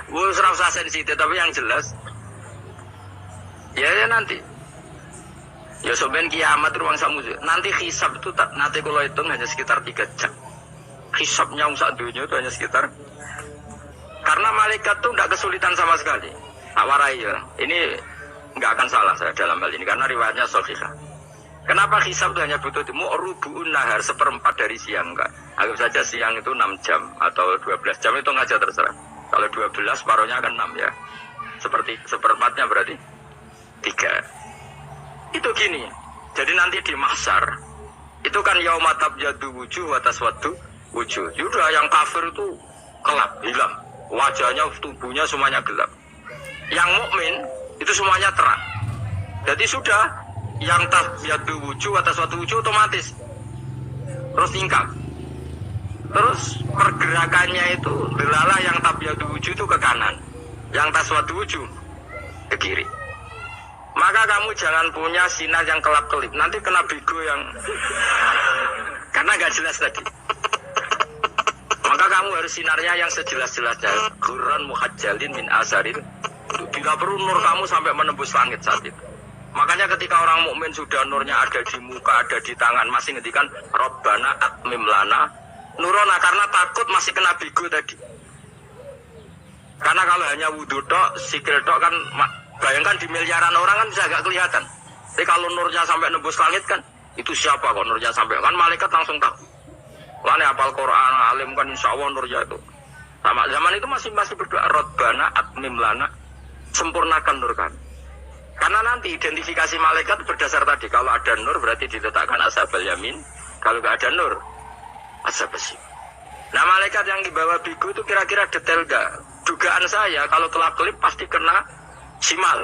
Gue serasa sensitif, tapi yang jelas ya nanti ya soben kiamat ruang samu nanti hisab itu nanti kalau hitung hanya sekitar 3 jam. Hisabnya sak dunia itu hanya sekitar, karena malaikat tuh tidak kesulitan sama sekali. Awarai ya, ini nggak akan salah saya dalam hal ini karena riwayatnya sahihah. Kenapa hisab itu hanya butuh rubu'un nahar, seperempat dari siang enggak? Anggap saja siang itu 6 jam atau 12 jam itu aja terserah. Kalau 12 paruhnya akan 6 ya. Seperti seperempatnya berarti 3. Itu gini. Jadi nanti di mahsyar itu kan yaumatab jadu wujuh wa taswaddu wujud. Sudah yang kafir itu gelap, hilang. Wajahnya, tubuhnya semuanya gelap. Yang mukmin itu semuanya terang. Jadi sudah yang tabyadu wujud atas suatu wujud otomatis terus tingkap. Terus pergerakannya itu delalah yang tabyadu wujud itu ke kanan, yang taswadu wujud ke kiri. Maka kamu jangan punya sinar yang kelap-kelip, nanti kena bego yang karena gak jelas tadi. Maka kamu harus sinarnya yang sejelas-jelasnya. Quran muhajjalin min asaril. Bila perlu nur kamu sampai menembus langit saat itu. Makanya ketika orang mukmin sudah nurnya ada di muka, ada di tangan, masih ngedikan Rabbana atmim lana nurona, karena takut masih kena bego tadi. Karena kalau hanya wudhu tok, sikil tok kan, bayangkan di miliaran orang kan bisa agak kelihatan. Tapi kalau nurnya sampai nembus langit kan, itu siapa kok nurnya sampai, kan malaikat langsung tahu. Lani hafal Quran, alim kan insya Allah nurnya itu. Sama zaman itu masih berdoa Rabbana atmim lana, sempurnakan nur kami. Karena nanti identifikasi malaikat berdasar tadi, kalau ada nur berarti diletakkan ashabal yamin, kalau nggak ada nur ashabal yamin. Nah malaikat yang dibawa bigu itu kira-kira detail gak? Dugaan saya kalau kelap-kelip pasti kena simal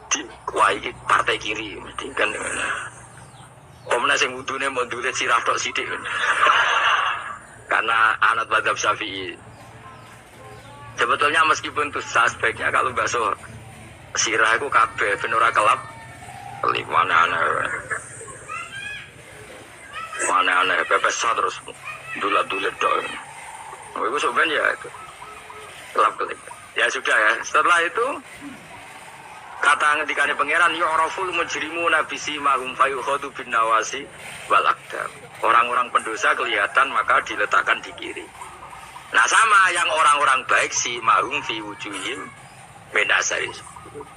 di kuai partai kiri, mesti kan. Omna sing wudune mau dulet sirah tok sithik. Karena anak madzhab Syafi'i. Sebetulnya meskipun itu aspeknya kalau bakso sirah itu kabeh ben ora kelap. Kelip mana-mana. Mana-mana pepes terus dulat-dulat tok. Oh itu sebenarnya ya itu. Kelap-kelip. Ya sudah ya. Setelah itu kata ngendikane pangeran yu'raful mujrimuna bisimahum fayukhadu bin nawasi wal aqdam. Orang-orang pendosa kelihatan maka diletakkan di kiri. Nah sama yang orang-orang baik si mahum fi wujuhim min asari.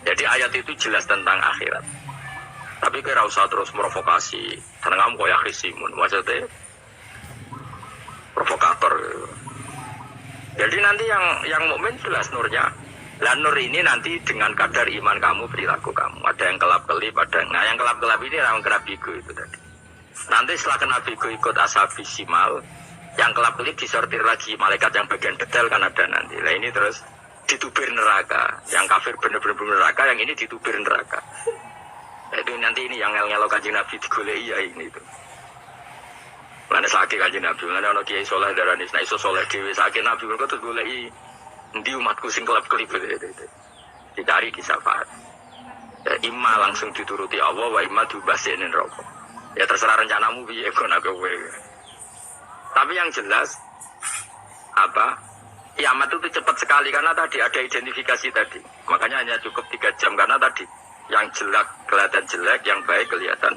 Jadi ayat itu jelas tentang akhirat. Tapi kira usah terus provokasi. Karena kamu koyak risimun maksudnya provokator. Jadi nanti yang mukmin jelas nurnya. Lah nur ini nanti dengan kadar iman kamu, perilaku kamu. Ada yang kelap-kelip, ada yang kelap-kelip ini yang kena bigo itu tadi. Nanti setelah kena bigo ikut ashabi simal, yang kelap-kelip disortir lagi malaikat yang bagian detail kan ada nanti. Lah ini terus ditubir neraka. Yang kafir bener-bener neraka, yang ini ditubir neraka. Itu nanti ini yang ngel-ngelo kanjeng Nabi digoleki ya ini itu. Mana sakit kanjeng Nabi, mana ono kiai soleh darani, nah iso soleh dhewe sakit Nabi mergo terus goleki di umatku sing kelap-kelip itu. Dicari di syafaat. Ya, imma langsung dituruti Allah, wa imma diubasinin rokok. Ya terserah rencanamu piye kon aku kowe. Tapi yang jelas apa? Kiamat itu cepat sekali karena tadi ada identifikasi tadi. Makanya hanya cukup 3 jam karena tadi yang jelek kelihatan jelek, yang baik kelihatan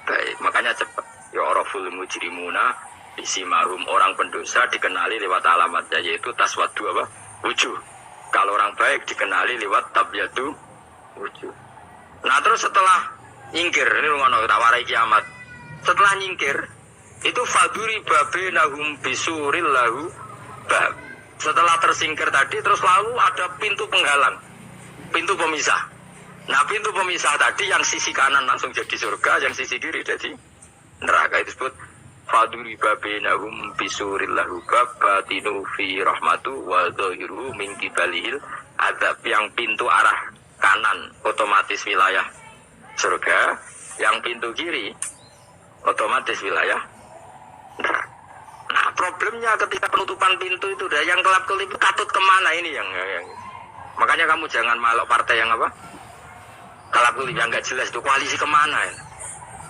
baik. Makanya cepat. Ya oraful mujrimuna bisimahum, orang pendosa dikenali lewat alamatnya yaitu taswadu apa? Wujud. Kalau orang baik dikenali lewat tabyadu wujud. Nah terus setelah nyingkir, ini ngono tawarai kiamat. Setelah nyingkir, itu faduri babe nahum bisuril lahu bab. Setelah tersingkir tadi, terus lalu ada pintu penghalang, pintu pemisah. Nah pintu pemisah tadi yang sisi kanan langsung jadi surga, yang sisi kiri jadi neraka. Itu disebut faduri babinahum bisuril lahu bab batinu fi rahmatu wa dhahiru min kibalihil adab. Yang pintu arah kanan otomatis wilayah surga, yang pintu kiri otomatis wilayah neraka. Nah problemnya ketika penutupan pintu itu udah yang kelap-kelip katut kemana ini yang makanya kamu jangan malok partai yang apa kelap-kelip yang gak jelas itu koalisi kemana ya.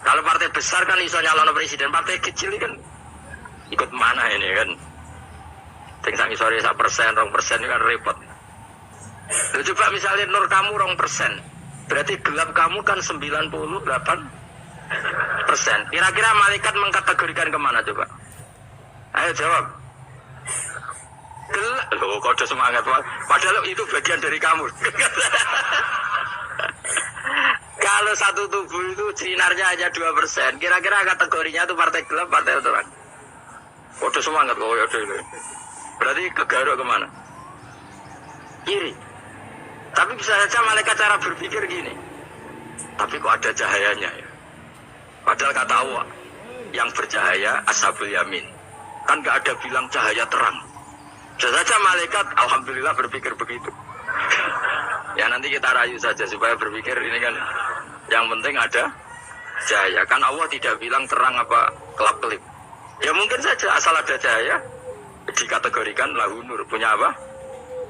Kalau partai besar kan iso nyalon presiden, partai kecil ini kan ikut mana ini kan. Sing sangi sore 1%, 2% ini kan repot. Loh, coba misalnya nur kamu 2%, berarti gelap kamu kan 98%. Kira-kira malaikat mengkategorikan kemana coba? Ayo jawab. Gelap, loh kode semangat. Padahal itu bagian dari kamu. Kalau satu tubuh itu sinarnya hanya 2%, kira-kira kategorinya itu partai gelap, partai terang. Kode semangat kok ya ini. Berarti kegaruk kemana? Kiri. Tapi bisa saja malaikat cara berpikir gini. Tapi kok ada cahayanya ya? Padahal kata Allah, yang bercahaya ashabul yamin. Kan nggak ada bilang cahaya terang. Bisa saja malaikat, alhamdulillah berpikir begitu. Ya nanti kita rayu saja supaya berpikir ini kan. Yang penting ada cahaya. Kan Allah tidak bilang terang apa kelap-kelip. Ya mungkin saja asal ada cahaya dikategorikan lahu nur, punya apa?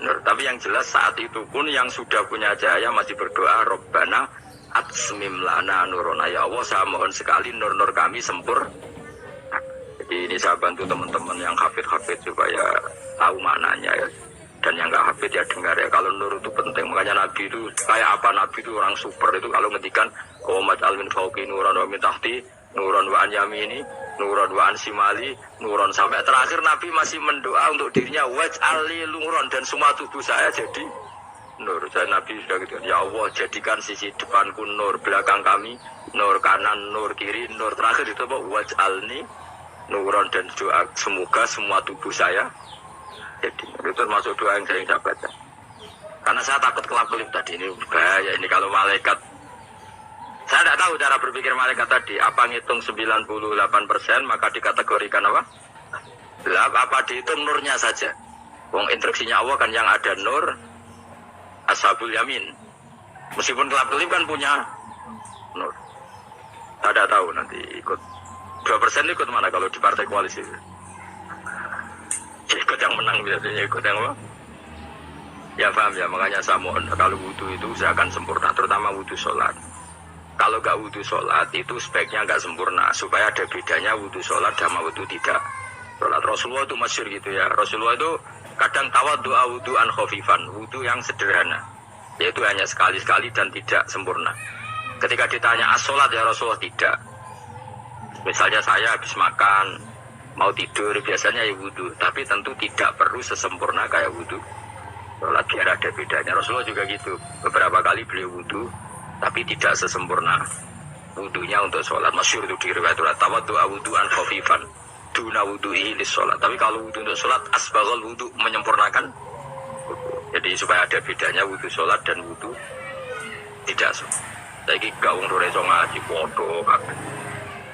Nur. Tapi yang jelas saat itu pun yang sudah punya cahaya masih berdoa Rabbana atsmim lana nurona, ya Allah saya mohon sekali nur-nur kami sempurna. Jadi ini saya bantu teman-teman yang hafid-hafid supaya tahu maknanya ya. Dan yang nggak hafid ya dengar ya, kalau nur itu penting. Makanya Nabi itu kayak apa, Nabi itu orang super itu kalau ngedikan qomat almin fauqi nuran wa min tahti nuran wa an yamini nuran wa an simali nuran, sampai terakhir Nabi masih mendoa untuk dirinya waj'ali nuran, dan semua tubuh saya jadi nur. Jadi Nabi sudah gitu, ya Allah jadikan sisi depanku nur, belakang kami nur, kanan nur, kiri nur, terakhir itu apa, waj'alni nuran, dan doa semoga semua tubuh saya jadi. Itu termasuk doa yang sering saya baca. Karena saya takut kelap-kelip tadi, ini bahaya ini kalau malaikat. Saya tidak tahu cara berpikir malaikat tadi. Apa ngitung 98% maka dikategorikan apa? Gelap, apa dihitung nurnya saja? Wong instruksinya Allah kan yang ada nur ashabul yamin. Meskipun kelap-kelip kan punya nur. Saya tidak tahu nanti ikut 2% ikut mana kalau di partai koalisi? Ikut yang menang biasanya, ikut yang apa? Ya paham ya, makanya saya mohon kalau wudhu itu usahakan sempurna, terutama wudhu sholat. Kalau nggak wudhu sholat itu sebaiknya nggak sempurna, supaya ada bedanya wudhu sholat sama wudhu tidak sholat. Rasulullah itu masyhur gitu ya, Rasulullah itu kadang tawaddu'a wudhu'an khafifan, wudhu yang sederhana, yaitu hanya sekali-sekali dan tidak sempurna. Ketika ditanya as-sholat ya Rasulullah, tidak. Misalnya saya habis makan, mau tidur, biasanya ya wudhu, tapi tentu tidak perlu sesempurna kayak wudhu sholat, biar ada bedanya. Rasulullah juga gitu, beberapa kali beliau wudhu tapi tidak sesempurna wudhunya untuk sholat. Masyhur itu di riwayat tawaddu'a wudhu'an khafifan duna wudhu'i lis sholat. Tapi kalau wudhu untuk sholat asbaghal wudhu, menyempurnakan wudhu. Jadi supaya ada bedanya wudhu sholat dan wudhu tidak sholat. Lagi gaung reso ngaji bodoh.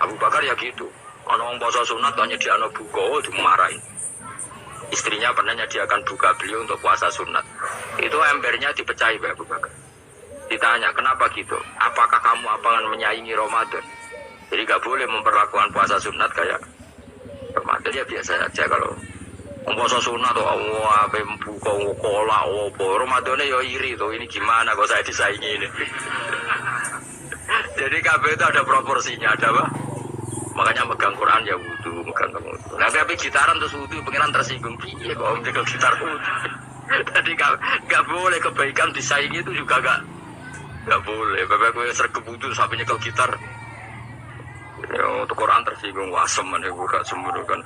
Abu Bakar ya gitu, orang poso sunat hanya dia anak buka dimarahin. Istrinya pernah nyediakan buka beliau untuk puasa sunat, itu embernya dipecahi Pak Abu Bakar. Ditanya kenapa gitu, apakah kamu akan menyaingi Ramadan? Jadi gak boleh memperlakukan puasa sunat kayak Ramadan. Ya biasa aja kalau puasa sunat tuh Allah apa buka kolak apa Ramadannya ya iri tuh, ini gimana kok saya disaingi ini. Jadi KB itu ada proporsinya, ada apa? Makanya megang Quran ya wudhu, megang wudhu. Nah tapi gitaran terus wudhu, pengiran tersinggung. Iya kok om jaga gitar wudhu. Jadi gak boleh kebaikan disaingi itu juga gak boleh. Bapak gue sergap wudhu sampai nyekel gitar. Ya untuk Quran tersinggung, wasem mana gue gak sembunyi kan.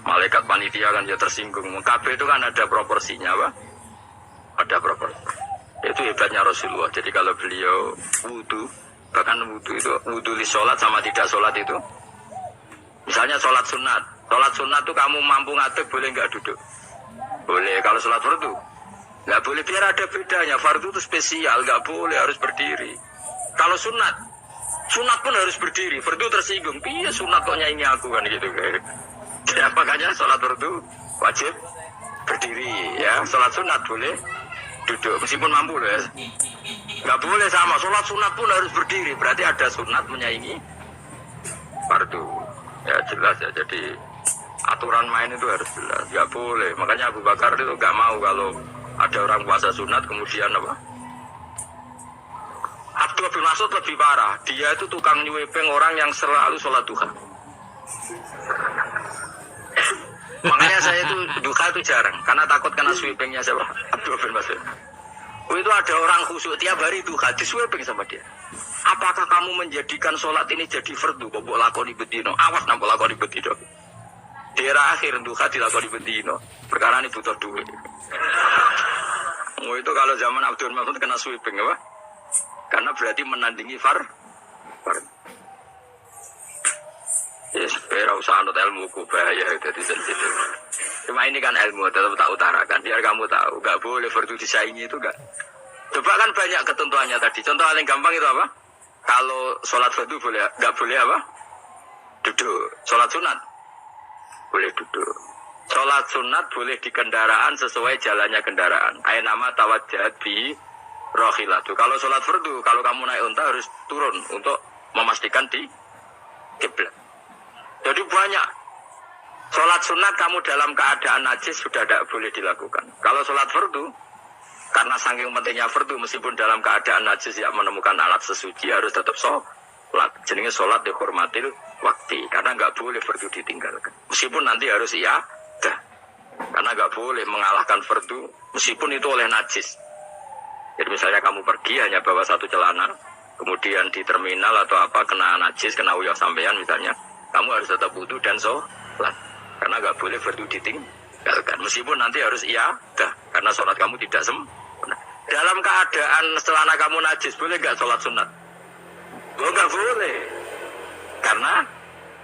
Malaikat panitia kan ya tersinggung. KB itu kan ada proporsinya, Pak. Ada proporsi. Itu hebatnya Rasulullah. Jadi kalau beliau wudhu, bahkan wudhu itu wudhu li sholat sama tidak sholat itu. Misalnya sholat sunat tuh kamu mampu ngadeg boleh nggak duduk? Boleh. Kalau sholat fardu nggak boleh, biar ada bedanya. Fardu itu spesial, nggak boleh, harus berdiri. Kalau sunat pun harus berdiri. Fardu tersinggung, iya sunat kok nyanyi aku kan gitu kayak. Ya, makanya sholat fardu wajib berdiri ya. Sholat sunat boleh duduk meskipun mampu loh ya. Nggak boleh sama, sholat sunat pun harus berdiri. Berarti ada sunat menyaingi fardu. Ya jelas ya, jadi aturan main itu harus jelas, nggak boleh. Makanya Abu Bakar itu nggak mau kalau ada orang puasa sunat kemudian apa? Abdul bin Mas'ud lebih parah, dia itu tukang nyuwepeng orang yang selalu sholat duha. Makanya saya itu duha itu jarang, karena takut kena sweepingnya siapa? Abdul bin Mas'ud. Itu ada orang khusyuk tiap hari duha, disweeping sama dia. Apakah kamu menjadikan sholat ini jadi fardu? Kok lakoni bedino? Awas nampak lakoni bedino. Daerah akhir duha dilakoni bedino. Perkara ini butuh duit. Oh itu kalau zaman Abdul Mas'ud kena sweeping apa? Karena berarti menandingi far. Ya sepera usah anut ilmu ku bahaya jadi sensitif. Cuma ini kan ilmu tetap tak utarakan biar kamu tahu. Gak boleh fardu disaingi itu gak. Coba kan banyak ketentuannya tadi. Contoh paling gampang itu apa? Kalau sholat fardu boleh, nggak boleh apa? Duduk. Sholat sunat boleh duduk. Sholat sunat boleh di kendaraan sesuai jalannya kendaraan. Ayo nama tawajjah bi rohilatu. Kalau sholat fardu, kalau kamu naik unta harus turun untuk memastikan di kiblat. Jadi banyak. Sholat sunat kamu dalam keadaan najis sudah tidak boleh dilakukan. Kalau sholat fardu, karena saking pentingnya fardu, meskipun dalam keadaan najis yang menemukan alat sesuci harus tetap sholat. Jenenge sholat dihormatil waktu, karena nggak boleh fardu ditinggalkan. Meskipun nanti harus dah, karena nggak boleh mengalahkan fardu, meskipun itu oleh najis. Jadi misalnya kamu pergi hanya bawa satu celana, kemudian di terminal atau apa kena najis, kena uyah sampean misalnya, kamu harus tetap wudu dan sholat. Karena nggak boleh fardu ditinggalkan. Meskipun nanti harus dah, karena sholat kamu tidak sempurna. Dalam keadaan celana kamu najis, boleh nggak sholat sunat? Oh, nggak boleh. Karena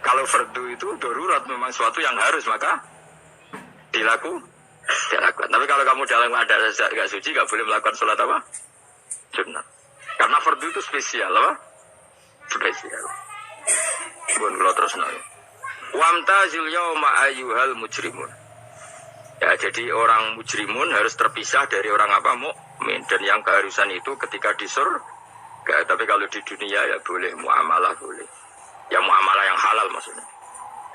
kalau fardu itu darurat, memang suatu yang harus, maka dilakukan. Tapi kalau kamu dalam keadaan nggak suci, nggak boleh melakukan sholat apa? Sunat. Karena fardu itu spesial, apa? Spesial. Bukan kalau terus nanya. Wamtazil yauma ayyuhal mujrimun. Ya, jadi orang mujrimun harus terpisah dari orang apa? Mukmin. Dan yang keharusan itu ketika di surga. Tapi kalau di dunia ya boleh muamalah, boleh. Ya muamalah yang halal maksudnya.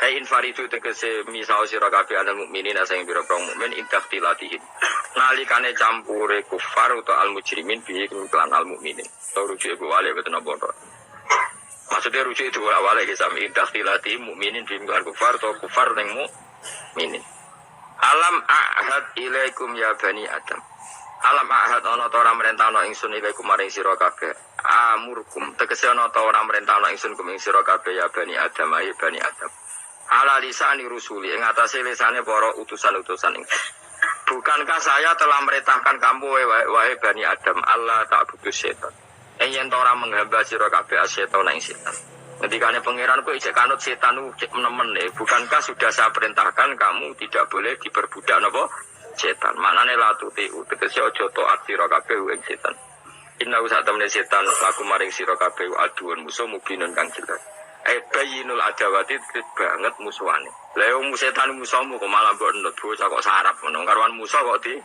Infaridu tegese misal sira kabeh ana mukminin asing pira-pira mukmin intaktilatihim. Nalikane campure kufar utawa al mujrimin bi iklan al mukminin. Rujuk iku wale boten apa. Maksudnya rujuk itu awalnya kisah intaktilati mukminin bi iklan kufar atau kufar ning mukminin. Alam ahad ilaikum ya bani Adam. Alam ahad ana ta ora merentano ingsun ilaikum maring sira kabeh. Amurkum tegese ana ta ora merentano ingsun kuming sira kabeh ya bani Adam ae bani Adam. Ala lisani rusuli ing atase lisane para utusan-utusan ing. Bukankah saya telah merintahkan kamu wahai bani Adam Allah ta'budu setan. Yen ora menghamba sira kabeh setan ing setan. Ketikane pangeran kowe ijek kanut setan cek menemen bukankah sudah saya perintahkan kamu tidak boleh diperbudak napa setan. Maknane la tuti tegese aja taat sira kabeh ing setan. Inna usatamne setan laku maring sira kabeh aduun musuh mubinun kang jelas. Bayinul adawati banget musuhane. Lah wong setan musuhmu kok malah mbok nut bocah kok sarap ngono. Karuan musuh kok di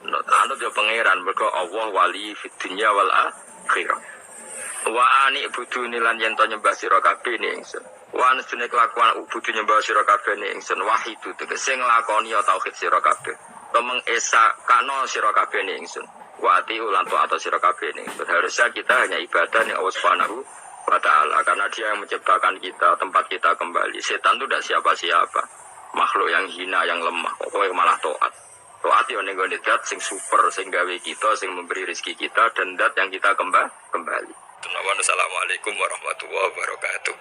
nut anut ya pangeran mergo Allah wali fid dunya wal akhirah. Wa ani budune lan yen to nyembah sira kabeh ning ingsun. Wa anune kelakuan budu nyembah sira kabeh ning ingsun wahidu tegese nglakoni ya tauhid sira kabeh. To mengesa kano sira kabeh ning ingsun. Wa ati ulan to atau sira kabeh ning ingsun. Harusnya kita hanya ibadah ning Allah Subhanahu wa ta'ala, karena dia yang menciptakan kita, tempat kita kembali. Setan itu tidak siapa-siapa, makhluk yang hina, yang lemah, pokoknya malah to'at. To'at yang nenggone dat, sing super, sing gawe kita, sing memberi rezeki kita, dan dat yang kita kembali. Assalamualaikum warahmatullahi wabarakatuh.